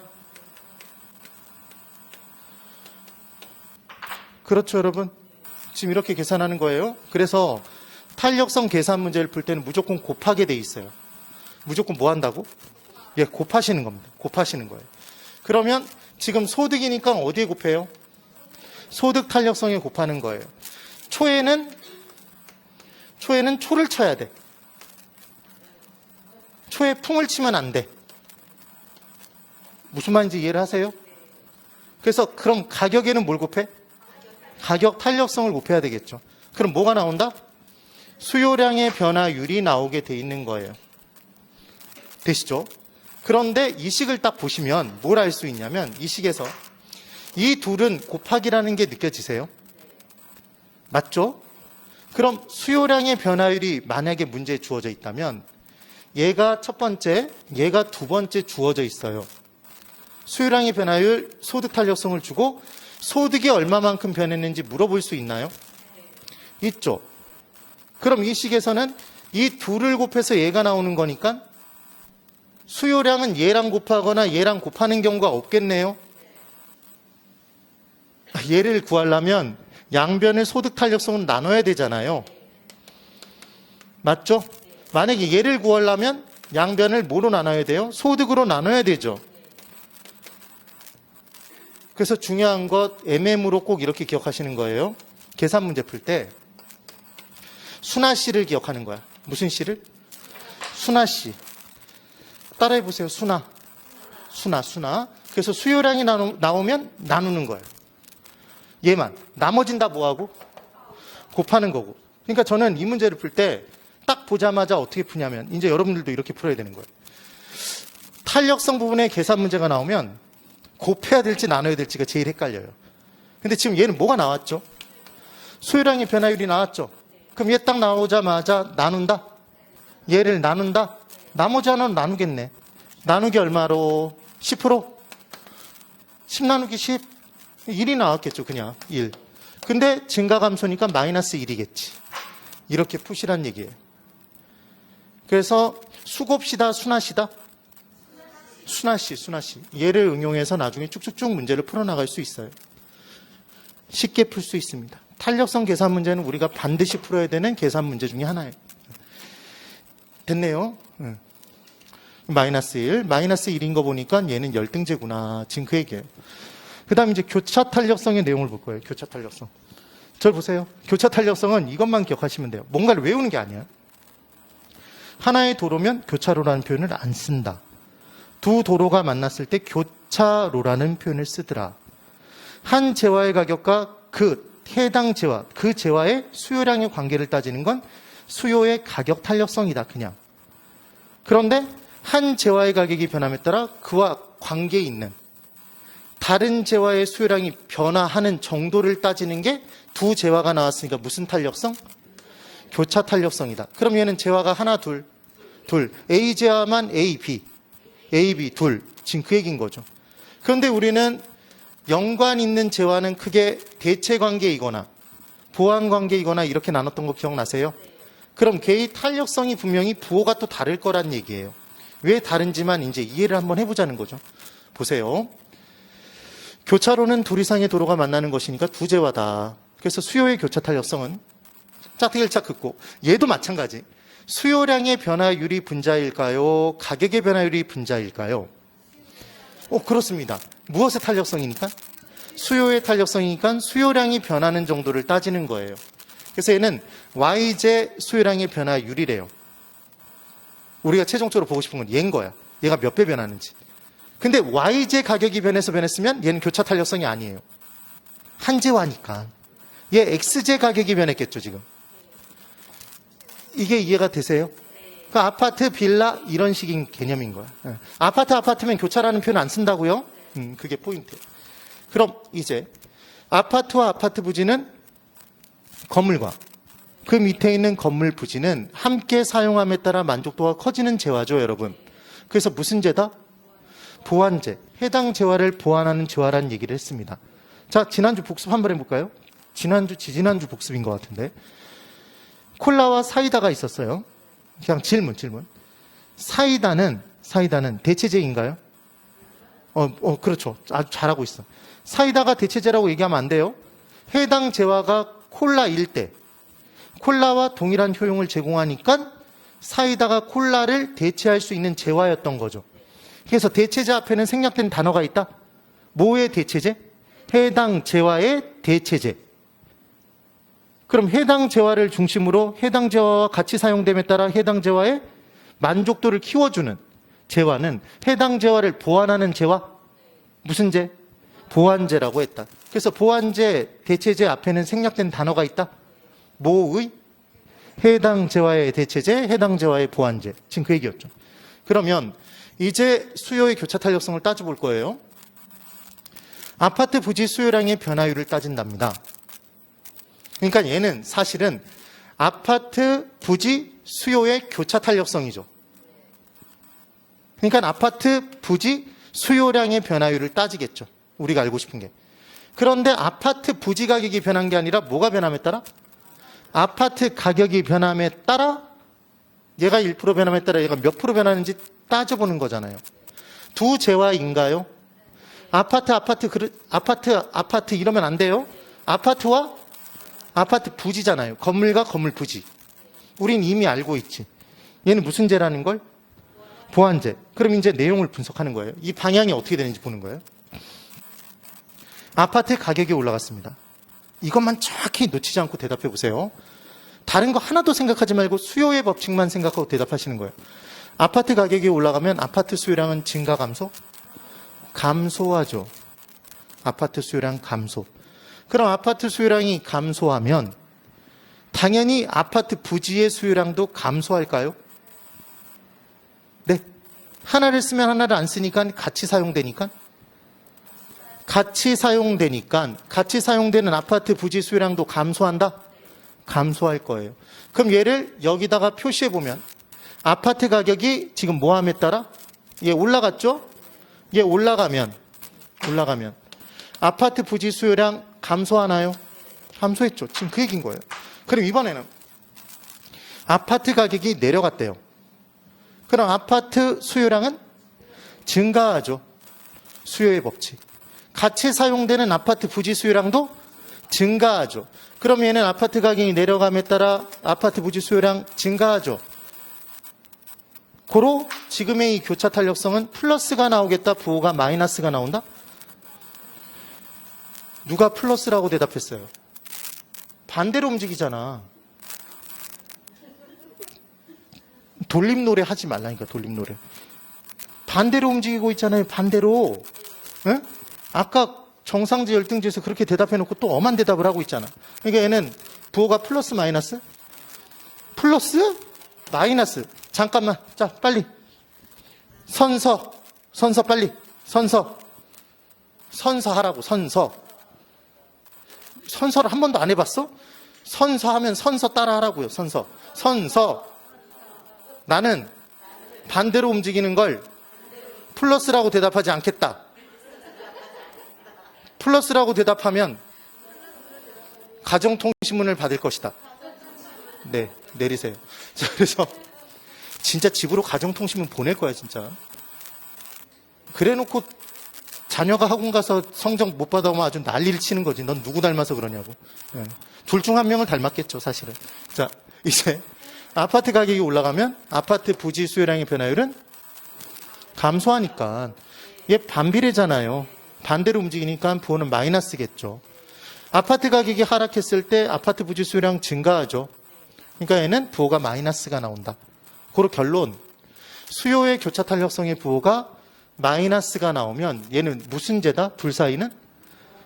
그렇죠, 여러분? 지금 이렇게 계산하는 거예요. 그래서 탄력성 계산 문제를 풀 때는 무조건 곱하게 돼 있어요. 무조건 뭐 한다고? 예, 곱하시는 겁니다. 곱하시는 거예요. 그러면 지금 소득이니까 어디에 곱해요? 소득 탄력성에 곱하는 거예요. 초에는 초를 쳐야 돼. 초에 풍을 치면 안 돼. 무슨 말인지 이해를 하세요? 그래서 그럼 가격에는 뭘 곱해? 가격 탄력성을 곱해야 되겠죠. 그럼 뭐가 나온다? 수요량의 변화율이 나오게 돼 있는 거예요. 되시죠? 그런데 이 식을 딱 보시면 뭘 알 수 있냐면 이 식에서 이 둘은 곱하기라는 게 느껴지세요? 맞죠? 그럼 수요량의 변화율이 만약에 문제에 주어져 있다면 얘가 첫 번째, 얘가 두 번째 주어져 있어요. 수요량의 변화율, 소득 탄력성을 주고 소득이 얼마만큼 변했는지 물어볼 수 있나요? 있죠. 그럼 이 식에서는 이 둘을 곱해서 얘가 나오는 거니까 수요량은 얘랑 곱하거나 얘랑 곱하는 경우가 없겠네요. 얘를 구하려면 양변의 소득 탄력성은 나눠야 되잖아요. 맞죠? 만약에 얘를 구하려면 양변을 뭐로 나눠야 돼요? 소득으로 나눠야 되죠. 그래서 중요한 것 MM으로 꼭 이렇게 기억하시는 거예요. 계산 문제 풀 때 순화 씨를 기억하는 거야. 무슨 씨를? 순화 씨. 따라해 보세요. 순화. 그래서 수요량이 나오면 나누는 거예요. 얘만. 나머진 다 뭐하고? 곱하는 거고. 그러니까 저는 이 문제를 풀 때 딱 보자마자 어떻게 푸냐면 이제 여러분들도 이렇게 풀어야 되는 거예요. 탄력성 부분에 계산 문제가 나오면 곱해야 될지 나눠야 될지가 제일 헷갈려요. 근데 지금 얘는 뭐가 나왔죠? 수요량의 변화율이 나왔죠? 그럼 얘 딱 나오자마자 나눈다? 얘를 나눈다? 나머지 하나는 나누겠네. 나누기 얼마로? 10%? 10 나누기 10? 1이 나왔겠죠, 그냥. 1. 근데 증가 감소니까 마이너스 1이겠지. 이렇게 푸시란 얘기예요. 그래서 수곱시다, 순화시다? 순화시. 얘를 응용해서 나중에 쭉쭉쭉 문제를 풀어나갈 수 있어요. 쉽게 풀 수 있습니다. 탄력성 계산 문제는 우리가 반드시 풀어야 되는 계산 문제 중에 하나예요. 됐네요. 마이너스 1. 마이너스 1인 거 보니까 얘는 열등제구나. 지금 그 얘기예요. 그 다음 이제 교차 탄력성의 내용을 볼 거예요. 교차 탄력성. 절 보세요. 교차 탄력성은 이것만 기억하시면 돼요. 뭔가를 외우는 게 아니야. 하나의 도로면 교차로라는 표현을 안 쓴다. 두 도로가 만났을 때 교차로라는 표현을 쓰더라. 한 재화의 가격과 그 해당 재화, 그 재화의 수요량의 관계를 따지는 건 수요의 가격 탄력성이다, 그냥. 그런데 한 재화의 가격이 변함에 따라 그와 관계 있는 다른 재화의 수요량이 변화하는 정도를 따지는 게 두 재화가 나왔으니까 무슨 탄력성? 교차 탄력성이다. 그럼 얘는 재화가 하나, 둘. A 재화만 A, B 둘. 지금 그 얘기인 거죠. 그런데 우리는 연관 있는 재화는 크게 대체 관계이거나 보완관계이거나 이렇게 나눴던 거 기억나세요? 그럼 걔의 탄력성이 분명히 부호가 또 다를 거란 얘기예요. 왜 다른지만 이제 이해를 한번 해보자는 거죠. 보세요. 교차로는 둘 이상의 도로가 만나는 것이니까 두 재화다. 그래서 수요의 교차 탄력성은 짝대기 1차 긋고, 얘도 마찬가지. 수요량의 변화율이 분자일까요? 가격의 변화율이 분자일까요? 그렇습니다. 무엇의 탄력성이니까? 수요의 탄력성이니까 수요량이 변하는 정도를 따지는 거예요. 그래서 얘는 Y제 수요량의 변화율이래요. 우리가 최종적으로 보고 싶은 건 얘인 거야. 얘가 몇 배 변하는지. 근데 Y제 가격이 변했으면 얘는 교차 탄력성이 아니에요. 한제화니까. 얘 X제 가격이 변했겠죠, 지금. 이게 이해가 되세요? 그 아파트, 빌라 이런 식인 개념인 거야. 아파트면 교차라는 표현 안 쓴다고요? 그게 포인트예요. 그럼 이제 아파트와 아파트 부지는 건물과 그 밑에 있는 건물 부지는 함께 사용함에 따라 만족도가 커지는 재화죠, 여러분. 그래서 무슨 재다? 보완재. 해당 재화를 보완하는 재화라는 얘기를 했습니다. 자, 지난주 복습 한번 해볼까요? 지난주 복습인 것 같은데. 콜라와 사이다가 있었어요. 그냥 질문. 사이다는 대체제인가요? 그렇죠. 아주 잘하고 있어. 사이다가 대체제라고 얘기하면 안 돼요. 해당 재화가 콜라일 때 콜라와 동일한 효용을 제공하니까 사이다가 콜라를 대체할 수 있는 재화였던 거죠. 그래서 대체제 앞에는 생략된 단어가 있다. 뭐의 대체제? 해당 재화의 대체제. 그럼 해당 재화를 중심으로 해당 재화와 같이 사용됨에 따라 해당 재화의 만족도를 키워주는 재화는 해당 재화를 보완하는 재화? 무슨 재? 보완재라고 했다. 그래서 보완재, 대체재 앞에는 생략된 단어가 있다. 뭐의? 해당 재화의 대체재, 해당 재화의 보완재. 지금 그 얘기였죠. 그러면 이제 수요의 교차 탄력성을 따져볼 거예요. 아파트 부지 수요량의 변화율을 따진답니다. 그러니까 얘는 사실은 아파트 부지 수요의 교차 탄력성이죠. 그러니까 아파트 부지 수요량의 변화율을 따지겠죠. 우리가 알고 싶은 게. 그런데 아파트 부지 가격이 변한 게 아니라 뭐가 변함에 따라? 아파트 가격이 변함에 따라 얘가 1% 변함에 따라 얘가 몇 프로 변하는지 따져보는 거잖아요. 두 재화인가요? 아파트 이러면 안 돼요. 아파트와 아파트 부지잖아요. 건물과 건물 부지. 우린 이미 알고 있지. 얘는 무슨 재라는 걸? 보완재. 그럼 이제 내용을 분석하는 거예요. 이 방향이 어떻게 되는지 보는 거예요. 아파트 가격이 올라갔습니다. 이것만 정확히 놓치지 않고 대답해 보세요. 다른 거 하나도 생각하지 말고 수요의 법칙만 생각하고 대답하시는 거예요. 아파트 가격이 올라가면 아파트 수요량은 증가 감소? 감소하죠. 아파트 수요량 감소. 그럼 아파트 수요량이 감소하면 당연히 아파트 부지의 수요량도 감소할까요? 네. 하나를 쓰면 하나를 안 쓰니까 같이 사용되니까 같이 사용되는 아파트 부지 수요량도 감소한다? 감소할 거예요. 그럼 얘를 여기다가 표시해 보면 아파트 가격이 지금 뭐함에 따라? 얘 올라갔죠? 얘 올라가면 아파트 부지 수요량 감소하나요? 감소했죠. 지금 그 얘기인 거예요. 그럼 이번에는 아파트 가격이 내려갔대요. 그럼 아파트 수요량은 증가하죠. 수요의 법칙. 같이 사용되는 아파트 부지 수요량도 증가하죠. 그럼 얘는 아파트 가격이 내려감에 따라 아파트 부지 수요량 증가하죠. 고로 지금의 이 교차 탄력성은 플러스가 나오겠다, 부호가 마이너스가 나온다? 누가 플러스라고 대답했어요? 반대로 움직이잖아. 돌림노래 하지 말라니까, 돌림노래. 반대로 움직이고 있잖아요, 반대로. 응? 아까 정상지 열등지에서 그렇게 대답해놓고 또 엄한 대답을 하고 있잖아. 그러니까 얘는 부호가 플러스 마이너스? 플러스? 마이너스. 잠깐만. 자, 빨리. 선서 빨리. 선서 하라고, 선서를 한 번도 안 해봤어? 선서하면 선서 따라 하라고요, 선서. 나는 반대로 움직이는 걸 플러스라고 대답하지 않겠다. 플러스라고 대답하면 가정통신문을 받을 것이다. 네, 내리세요. 자, 그래서 진짜 집으로 가정통신문 보낼 거야, 진짜. 그래 놓고 자녀가 학원 가서 성적 못 받아오면 아주 난리를 치는 거지. 넌 누구 닮아서 그러냐고. 네. 둘 중 한 명을 닮았겠죠, 사실은. 자, 이제 아파트 가격이 올라가면 아파트 부지 수요량의 변화율은 감소하니까 얘 반비례잖아요. 반대로 움직이니까 부호는 마이너스겠죠. 아파트 가격이 하락했을 때 아파트 부지 수요량 증가하죠. 그러니까 얘는 부호가 마이너스가 나온다. 고로 결론. 수요의 교차 탄력성의 부호가 마이너스가 나오면 얘는 무슨 제다? 둘 사이는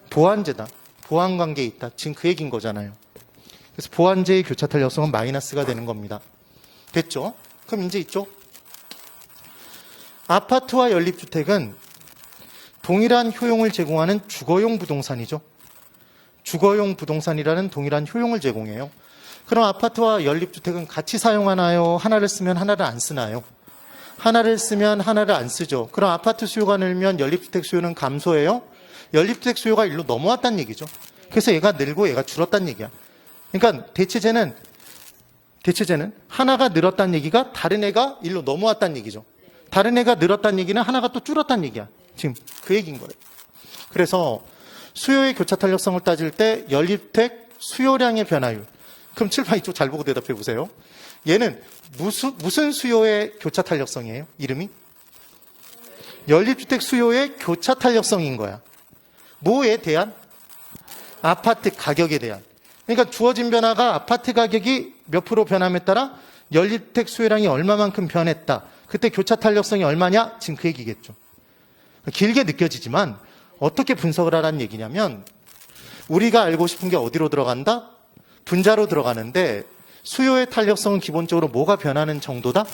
보완제다. 보완관계에 있다. 지금 그 얘기인 거잖아요. 그래서 보완제의 교차 탄력성은 마이너스가 되는 겁니다. 됐죠? 그럼 이제 이쪽. 아파트와 연립주택은 동일한 효용을 제공하는 주거용 부동산이죠. 주거용 부동산이라는 동일한 효용을 제공해요. 그럼 아파트와 연립주택은 같이 사용하나요? 하나를 쓰면 하나를 안 쓰나요? 하나를 쓰면 하나를 안 쓰죠. 그럼 아파트 수요가 늘면 연립주택 수요는 감소해요? 연립주택 수요가 일로 넘어왔다는 얘기죠. 그래서 얘가 늘고 얘가 줄었다는 얘기야. 그러니까 대체제는 하나가 늘었다는 얘기가 다른 애가 일로 넘어왔다는 얘기죠. 다른 애가 늘었다는 얘기는 하나가 또 줄었다는 얘기야. 지금 그 얘기인 거예요. 그래서 수요의 교차 탄력성을 따질 때 연립주택 수요량의 변화율. 그럼 7번 이쪽 잘 보고 대답해 보세요. 얘는 무슨 수요의 교차 탄력성이에요? 이름이? 연립주택 수요의 교차 탄력성인 거야. 뭐에 대한? 아파트 가격에 대한. 그러니까 주어진 변화가 아파트 가격이 몇 프로 변함에 따라 연립주택 수요량이 얼마만큼 변했다. 그때 교차 탄력성이 얼마냐? 지금 그 얘기겠죠. 길게 느껴지지만 어떻게 분석을 하라는 얘기냐면 우리가 알고 싶은 게 어디로 들어간다? 분자로 들어가는데 수요의 탄력성은 기본적으로 뭐가 변하는 정도다?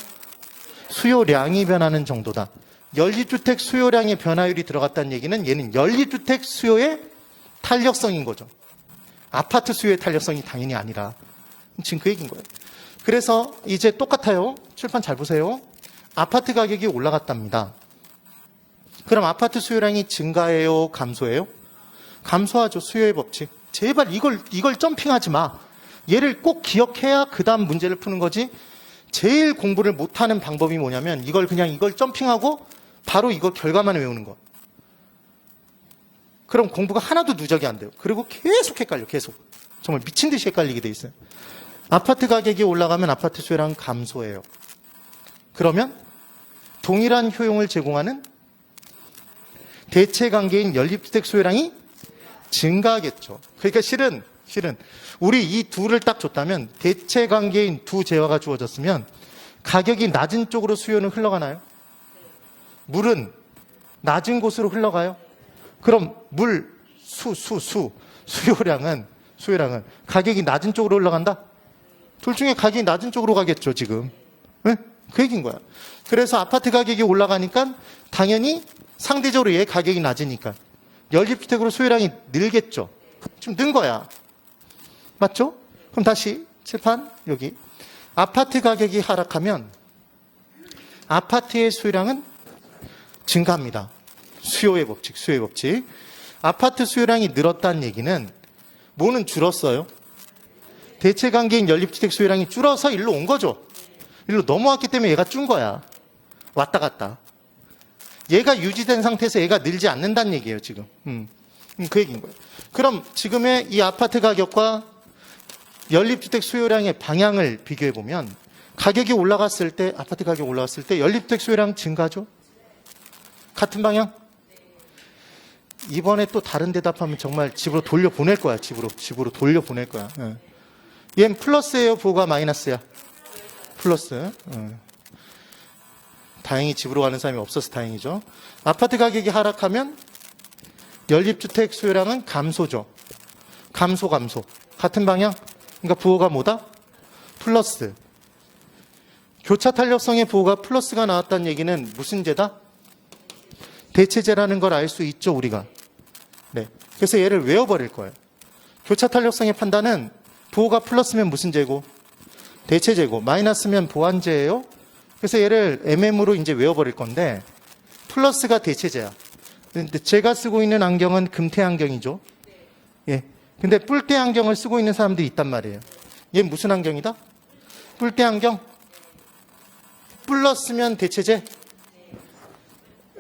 수요량이 변하는 정도다. 연립주택 수요량의 변화율이 들어갔다는 얘기는 얘는 연립주택 수요의 탄력성인 거죠. 아파트 수요의 탄력성이 당연히 아니라. 지금 그 얘기인 거예요. 그래서 이제 똑같아요. 칠판 잘 보세요. 아파트 가격이 올라갔답니다. 그럼 아파트 수요량이 증가해요? 감소해요? 감소하죠. 수요의 법칙. 제발 이걸 점핑하지 마. 얘를 꼭 기억해야 그 다음 문제를 푸는 거지. 제일 공부를 못하는 방법이 뭐냐면 이걸 점핑하고 바로 이거 결과만 외우는 거. 그럼 공부가 하나도 누적이 안 돼요. 그리고 계속 헷갈려. 계속. 정말 미친 듯이 헷갈리게 돼 있어요. 아파트 가격이 올라가면 아파트 수요량 감소해요. 그러면 동일한 효용을 제공하는 대체 관계인 연립주택 수요량이 증가하겠죠. 그러니까 실은 우리 이 둘을 딱 줬다면 대체 관계인 두 재화가 주어졌으면 가격이 낮은 쪽으로 수요는 흘러가나요? 물은 낮은 곳으로 흘러가요? 그럼 수요량은 가격이 낮은 쪽으로 흘러간다? 둘 중에 가격이 낮은 쪽으로 가겠죠, 지금. 네? 그 얘기인 거야. 그래서 아파트 가격이 올라가니까 당연히 상대적으로 얘 가격이 낮으니까 연립주택으로 수요량이 늘겠죠. 지금 는 거야. 맞죠? 그럼 다시 칠판 여기. 아파트 가격이 하락하면 아파트의 수요량은 증가합니다. 수요의 법칙. 아파트 수요량이 늘었다는 얘기는 뭐는 줄었어요? 대체 관계인 연립주택 수요량이 줄어서 일로 온 거죠. 일로 넘어왔기 때문에 얘가 준 거야. 왔다 갔다. 얘가 유지된 상태에서 얘가 늘지 않는다는 얘기예요, 지금. 그 얘기인 거예요. 그럼 지금의 이 아파트 가격과 연립주택 수요량의 방향을 비교해 보면 가격이 올라갔을 때, 아파트 가격이 올라갔을 때 연립주택 수요량 증가죠? 같은 방향? 이번에 또 다른 대답하면 정말 집으로 돌려보낼 거야, 집으로 돌려보낼 거야. 얘는 플러스예요, 부호가 마이너스야? 플러스. 다행히 집으로 가는 사람이 없어서 다행이죠. 아파트 가격이 하락하면 연립주택 수요량은 감소죠. 감소. 같은 방향? 그러니까 부호가 뭐다? 플러스. 교차 탄력성의 부호가 플러스가 나왔다는 얘기는 무슨 제다? 대체제라는 걸 알 수 있죠, 우리가. 네. 그래서 얘를 외워버릴 거예요. 교차 탄력성의 판단은 부호가 플러스면 무슨 제고? 대체제고. 마이너스면 보완제예요. 그래서 얘를 MM으로 이제 외워버릴 건데 플러스가 대체제야. 근데 제가 쓰고 있는 안경은 금태 안경이죠. 예. 근데 뿔테 안경을 쓰고 있는 사람들이 있단 말이에요. 얘 무슨 안경이다? 뿔테 안경? 플러스면 대체제?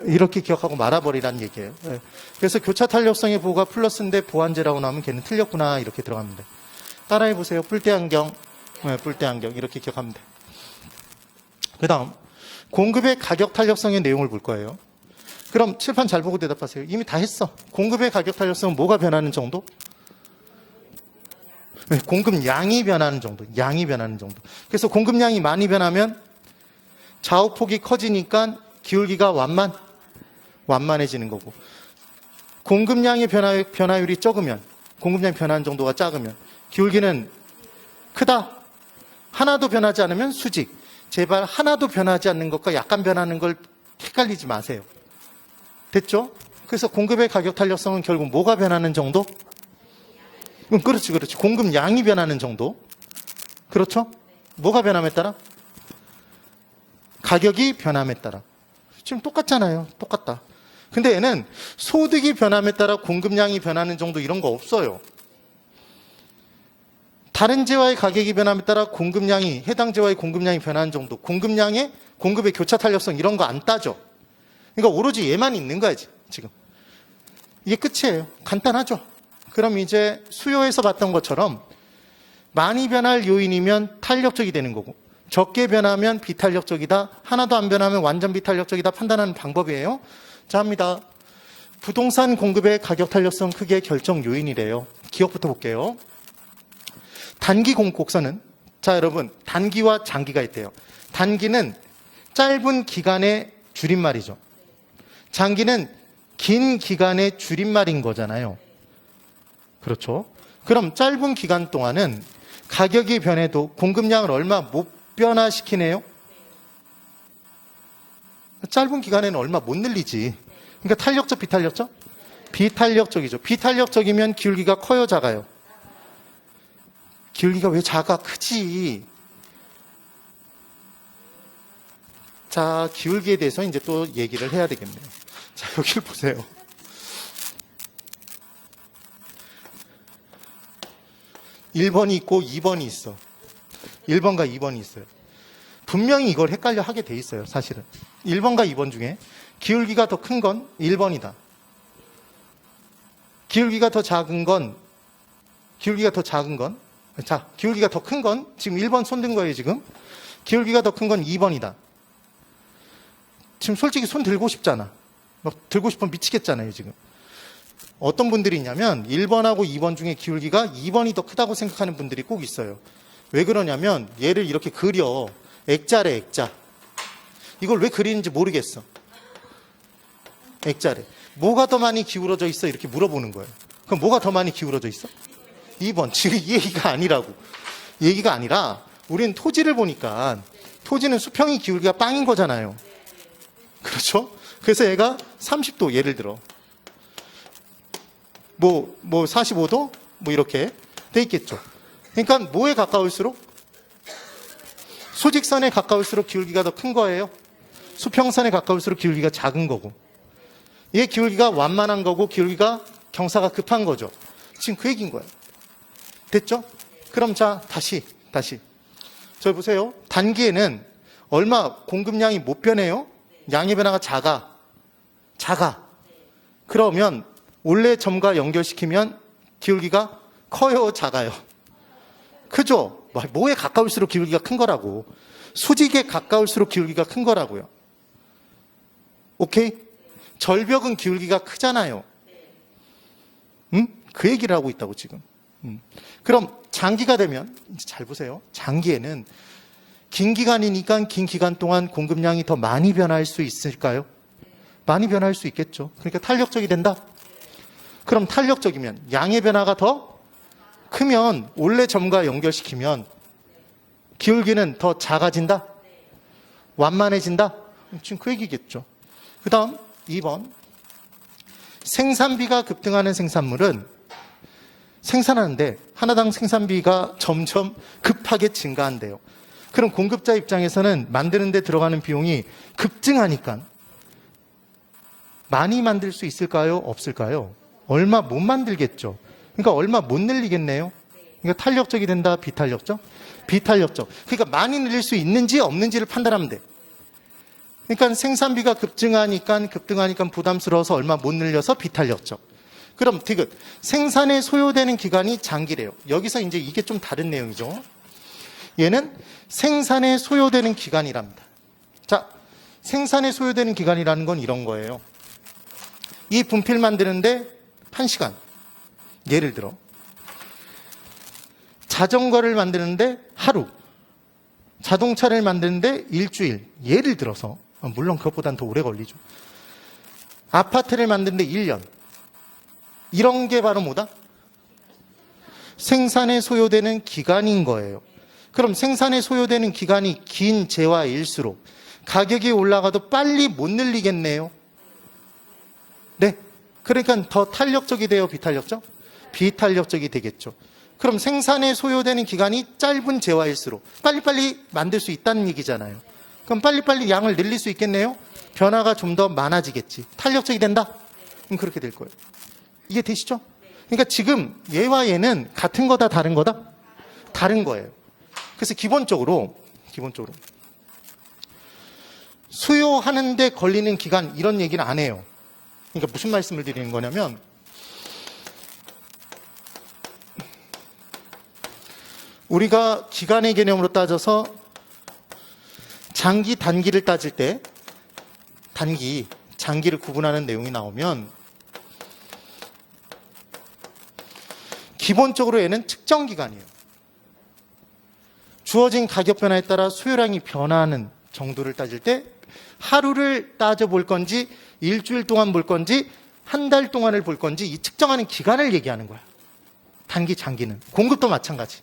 이렇게 기억하고 말아버리란 얘기예요. 네. 그래서 교차 탄력성의 보호가 플러스인데 보완제라고 나오면 걔는 틀렸구나 이렇게 들어가면 돼. 따라해보세요. 뿔테 안경. 네, 뿔테 안경 이렇게 기억하면 돼. 그 다음 공급의 가격 탄력성의 내용을 볼 거예요. 그럼 칠판 잘 보고 대답하세요. 이미 다 했어. 공급의 가격 탄력성은 뭐가 변하는 정도? 네, 공급량이 변하는 정도. 양이 변하는 정도. 그래서 공급량이 많이 변하면 좌우폭이 커지니까 기울기가 완만해지는 거고, 공급량의 변화율이 적으면, 공급량이 변하는 정도가 작으면 기울기는 크다. 하나도 변하지 않으면 수직. 제발 하나도 변하지 않는 것과 약간 변하는 걸 헷갈리지 마세요. 됐죠? 그래서 공급의 가격 탄력성은 결국 뭐가 변하는 정도? 그렇지. 공급량이 변하는 정도. 그렇죠? 뭐가 변함에 따라? 가격이 변함에 따라. 지금 똑같잖아요. 똑같다. 근데 얘는 소득이 변함에 따라 공급량이 변하는 정도 이런 거 없어요. 다른 재화의 가격이 변함에 따라 공급량이, 해당 재화의 공급량이 변하는 정도, 공급량의 공급의 교차 탄력성 이런 거 안 따져. 그러니까 오로지 얘만 있는 거야 지금. 이게 끝이에요. 간단하죠. 그럼 이제 수요에서 봤던 것처럼 많이 변할 요인이면 탄력적이 되는 거고, 적게 변하면 비탄력적이다, 하나도 안 변하면 완전 비탄력적이다 판단하는 방법이에요. 자, 합니다. 부동산 공급의 가격 탄력성 크게 결정 요인이래요. 기억부터 볼게요. 단기 곡선은, 자 여러분, 단기와 장기가 있대요. 단기는 짧은 기간의 줄임말이죠. 장기는 긴 기간의 줄임말인 거잖아요. 그렇죠? 그럼 짧은 기간 동안은 가격이 변해도 공급량을 얼마 못 변화시키네요? 짧은 기간에는 얼마 못 늘리지. 그러니까 탄력적, 비탄력적? 비탄력적이죠. 비탄력적이면 기울기가 커요, 작아요? 기울기가 왜 작아? 크지. 자, 기울기에 대해서 이제 또 얘기를 해야 되겠네요. 자, 여기를 보세요. (1번이) 있고 (2번이) 있어. 1번과 2번이 있어요. 분명히 이걸 헷갈려 하게 돼 있어요, 사실은. 1번과 2번 중에 기울기가 더 큰 건 1번이다. 기울기가 더 작은 건, 자, 기울기가 더 큰 건, 지금 1번 손 든 거예요, 지금. 기울기가 더 큰 건 2번이다. 지금 솔직히 손 들고 싶잖아. 막 들고 싶으면 미치겠잖아요, 지금. 어떤 분들이 있냐면 1번하고 2번 중에 기울기가 2번이 더 크다고 생각하는 분들이 꼭 있어요. 왜 그러냐면 얘를 이렇게 그려. 액자래, 액자. 이걸 왜 그리는지 모르겠어. 액자래. 뭐가 더 많이 기울어져 있어? 이렇게 물어보는 거예요. 그럼 뭐가 더 많이 기울어져 있어? 2번. 지금 이 얘기가 아니라고. 이 얘기가 아니라 우리는 토지를 보니까 토지는 수평이 기울기가 빵인 거잖아요. 그렇죠? 그래서 얘가 30도 예를 들어. 뭐 45도? 뭐 이렇게 돼 있겠죠. 그러니까 뭐에 가까울수록? 수직선에 가까울수록 기울기가 더 큰 거예요. 수평선에 가까울수록 기울기가 작은 거고. 얘 기울기가 완만한 거고 기울기가 경사가 급한 거죠. 지금 그 얘기인 거예요. 됐죠? 그럼 자, 다시. 저기 보세요. 단기에는 얼마 공급량이 못 변해요? 양의 변화가 작아. 그러면 원래 점과 연결시키면 기울기가 커요, 작아요? 크죠? 뭐에 가까울수록 기울기가 큰 거라고. 수직에 가까울수록 기울기가 큰 거라고요. 오케이? 절벽은 기울기가 크잖아요. 응? 그 얘기를 하고 있다고 지금. 그럼 장기가 되면, 이제 잘 보세요. 장기에는 긴 기간이니까 긴 기간 동안 공급량이 더 많이 변할 수 있을까요? 많이 변할 수 있겠죠. 그러니까 탄력적이 된다. 그럼 탄력적이면 양의 변화가 더 크면 원래 점과 연결시키면 기울기는 더 작아진다? 완만해진다? 지금 그 얘기겠죠. 그 다음 2번. 생산비가 급등하는 생산물은 생산하는데 하나당 생산비가 점점 급하게 증가한대요. 그럼 공급자 입장에서는 만드는 데 들어가는 비용이 급증하니까 많이 만들 수 있을까요? 없을까요? 얼마 못 만들겠죠. 그러니까 얼마 못 늘리겠네요. 그러니까 탄력적이 된다, 비탄력적? 비탄력적. 그러니까 많이 늘릴 수 있는지 없는지를 판단하면 돼. 그러니까 생산비가 급등하니까 부담스러워서 얼마 못 늘려서 비탄력적. 그럼 디귿. 생산에 소요되는 기간이 장기래요. 여기서 이제 이게 좀 다른 내용이죠. 얘는 생산에 소요되는 기간이랍니다. 자, 생산에 소요되는 기간이라는 건 이런 거예요. 이 분필 만드는데 1시간. 예를 들어. 자전거를 만드는데 하루. 자동차를 만드는데 일주일. 예를 들어서. 물론 그것보단 더 오래 걸리죠. 아파트를 만드는데 1년. 이런 게 바로 뭐다? 생산에 소요되는 기간인 거예요. 그럼 생산에 소요되는 기간이 긴 재화일수록 가격이 올라가도 빨리 못 늘리겠네요. 네. 그러니까 더 탄력적이 돼요, 비탄력적? 비탄력적이 되겠죠. 그럼 생산에 소요되는 기간이 짧은 재화일수록 빨리빨리 만들 수 있다는 얘기잖아요. 그럼 빨리빨리 양을 늘릴 수 있겠네요? 변화가 좀 더 많아지겠지. 탄력적이 된다? 그럼 그렇게 될 거예요. 이게 되시죠? 그러니까 지금 얘와 얘는 같은 거다, 다른 거다? 다른 거예요. 그래서 기본적으로 수요하는 데 걸리는 기간 이런 얘기는 안 해요. 그러니까 무슨 말씀을 드리는 거냐면 우리가 기간의 개념으로 따져서 장기, 단기를 따질 때 단기, 장기를 구분하는 내용이 나오면 기본적으로 얘는 측정 기간이에요. 주어진 가격 변화에 따라 수요량이 변화하는 정도를 따질 때 하루를 따져볼 건지 일주일 동안 볼 건지 한 달 동안을 볼 건지 이 측정하는 기간을 얘기하는 거야. 단기, 장기는. 공급도 마찬가지.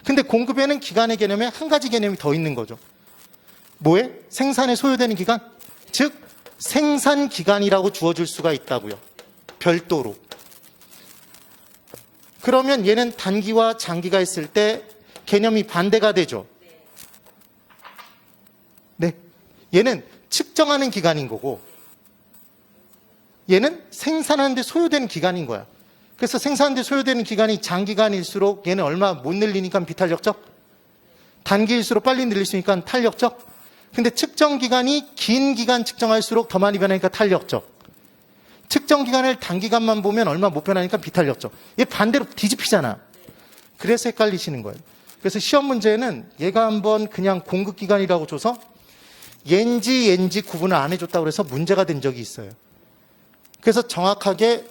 근데 공급에는 기간의 개념에 한 가지 개념이 더 있는 거죠. 뭐에? 생산에 소요되는 기간? 즉 생산 기간이라고 주어줄 수가 있다고요. 별도로. 그러면 얘는 단기와 장기가 있을 때 개념이 반대가 되죠. 네. 얘는 측정하는 기간인 거고 얘는 생산하는 데 소요되는 기간인 거야. 그래서 생산하는 데 소요되는 기간이 장기간일수록 얘는 얼마 못 늘리니까 비탄력적? 단기일수록 빨리 늘릴 수 있으니까 탄력적? 근데 측정 기간이 긴 기간 측정할수록 더 많이 변하니까 탄력적. 측정 기간을 단기간만 보면 얼마 못 변하니까 비탄력적. 얘 반대로 뒤집히잖아. 그래서 헷갈리시는 거예요. 그래서 시험 문제는 얘가 한번 그냥 공급 기간이라고 줘서 옌지 구분을 안 해줬다고 그래서 문제가 된 적이 있어요. 그래서 정확하게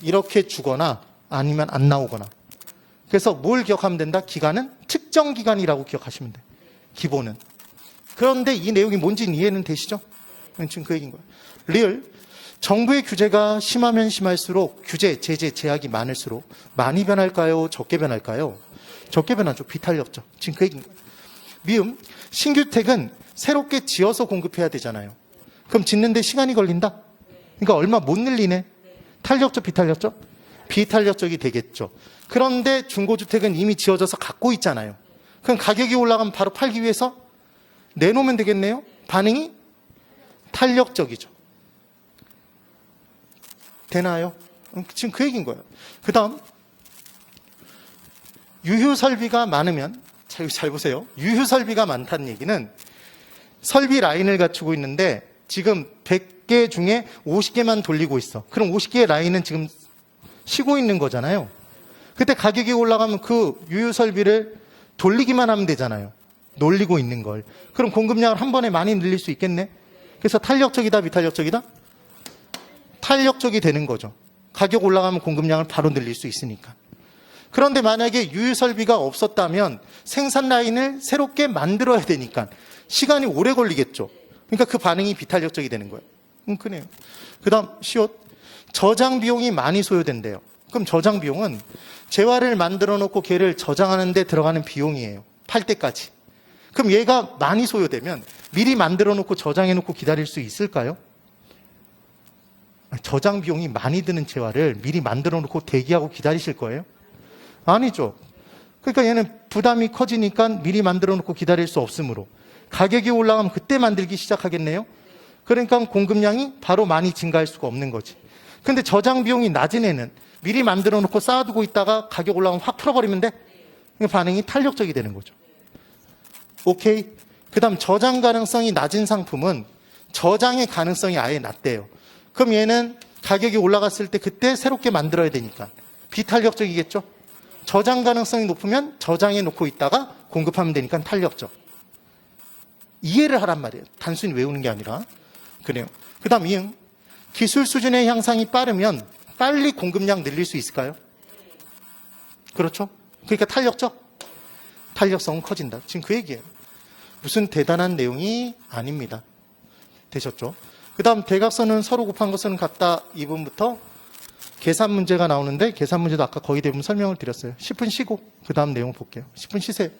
이렇게 주거나 아니면 안 나오거나. 그래서 뭘 기억하면 된다? 기간은 측정 기간이라고 기억하시면 돼요. 기본은. 그런데 이 내용이 뭔지는 이해는 되시죠? 지금 그 얘기인 거예요. 리얼. 정부의 규제가 심하면 심할수록 규제, 제재, 제약이 많을수록 많이 변할까요? 적게 변할까요? 적게 변하죠. 비탄력적. 지금 그 얘기인 거예요. 미음. 신규택은 새롭게 지어서 공급해야 되잖아요. 그럼 짓는데 시간이 걸린다? 그러니까 얼마 못 늘리네. 탄력적, 비탄력적? 비탄력적이 되겠죠. 그런데 중고주택은 이미 지어져서 갖고 있잖아요. 그럼 가격이 올라가면 바로 팔기 위해서 내놓으면 되겠네요. 반응이 탄력적이죠. 되나요? 지금 그 얘기인 거예요. 그 다음 유휴설비가 많으면 잘 보세요. 유휴설비가 많다는 얘기는 설비 라인을 갖추고 있는데 지금 100개 중에 50개만 돌리고 있어. 그럼 50개의 라인은 지금 쉬고 있는 거잖아요. 그때 가격이 올라가면 그 유휴설비를 돌리기만 하면 되잖아요. 놀리고 있는 걸. 그럼 공급량을 한 번에 많이 늘릴 수 있겠네. 그래서 탄력적이다, 비탄력적이다? 탄력적이 되는 거죠. 가격 올라가면 공급량을 바로 늘릴 수 있으니까. 그런데 만약에 유휴설비가 없었다면 생산 라인을 새롭게 만들어야 되니까 시간이 오래 걸리겠죠. 그러니까 그 반응이 비탄력적이 되는 거예요. 그래요. 그 다음 시옷. 저장 비용이 많이 소요된대요. 그럼 저장 비용은 재화를 만들어 놓고 걔를 저장하는 데 들어가는 비용이에요. 팔 때까지. 그럼 얘가 많이 소요되면 미리 만들어 놓고 저장해 놓고 기다릴 수 있을까요? 저장 비용이 많이 드는 재화를 미리 만들어 놓고 대기하고 기다리실 거예요? 아니죠. 그러니까 얘는 부담이 커지니까 미리 만들어 놓고 기다릴 수 없으므로 가격이 올라가면 그때 만들기 시작하겠네요. 그러니까 공급량이 바로 많이 증가할 수가 없는 거지. 근데 저장 비용이 낮은 애는 미리 만들어 놓고 쌓아두고 있다가 가격 올라가면 확 풀어버리면 돼. 반응이 탄력적이 되는 거죠. 오케이? 그 다음 저장 가능성이 낮은 상품은 저장의 가능성이 아예 낮대요. 그럼 얘는 가격이 올라갔을 때 그때 새롭게 만들어야 되니까 비탄력적이겠죠? 저장 가능성이 높으면 저장해 놓고 있다가 공급하면 되니까 탄력적. 이해를 하란 말이에요. 단순히 외우는 게 아니라. 그래요. 그 다음 이응. 기술 수준의 향상이 빠르면 빨리 공급량 늘릴 수 있을까요? 그렇죠? 그러니까 탄력적? 탄력성은 커진다. 지금 그 얘기예요. 무슨 대단한 내용이 아닙니다. 되셨죠? 그 다음 대각선은 서로 곱한 것은 같다. 2분부터 계산 문제가 나오는데 계산 문제도 아까 거의 대부분 설명을 드렸어요. 10분 쉬고 그 다음 내용 볼게요. 10분 쉬세요.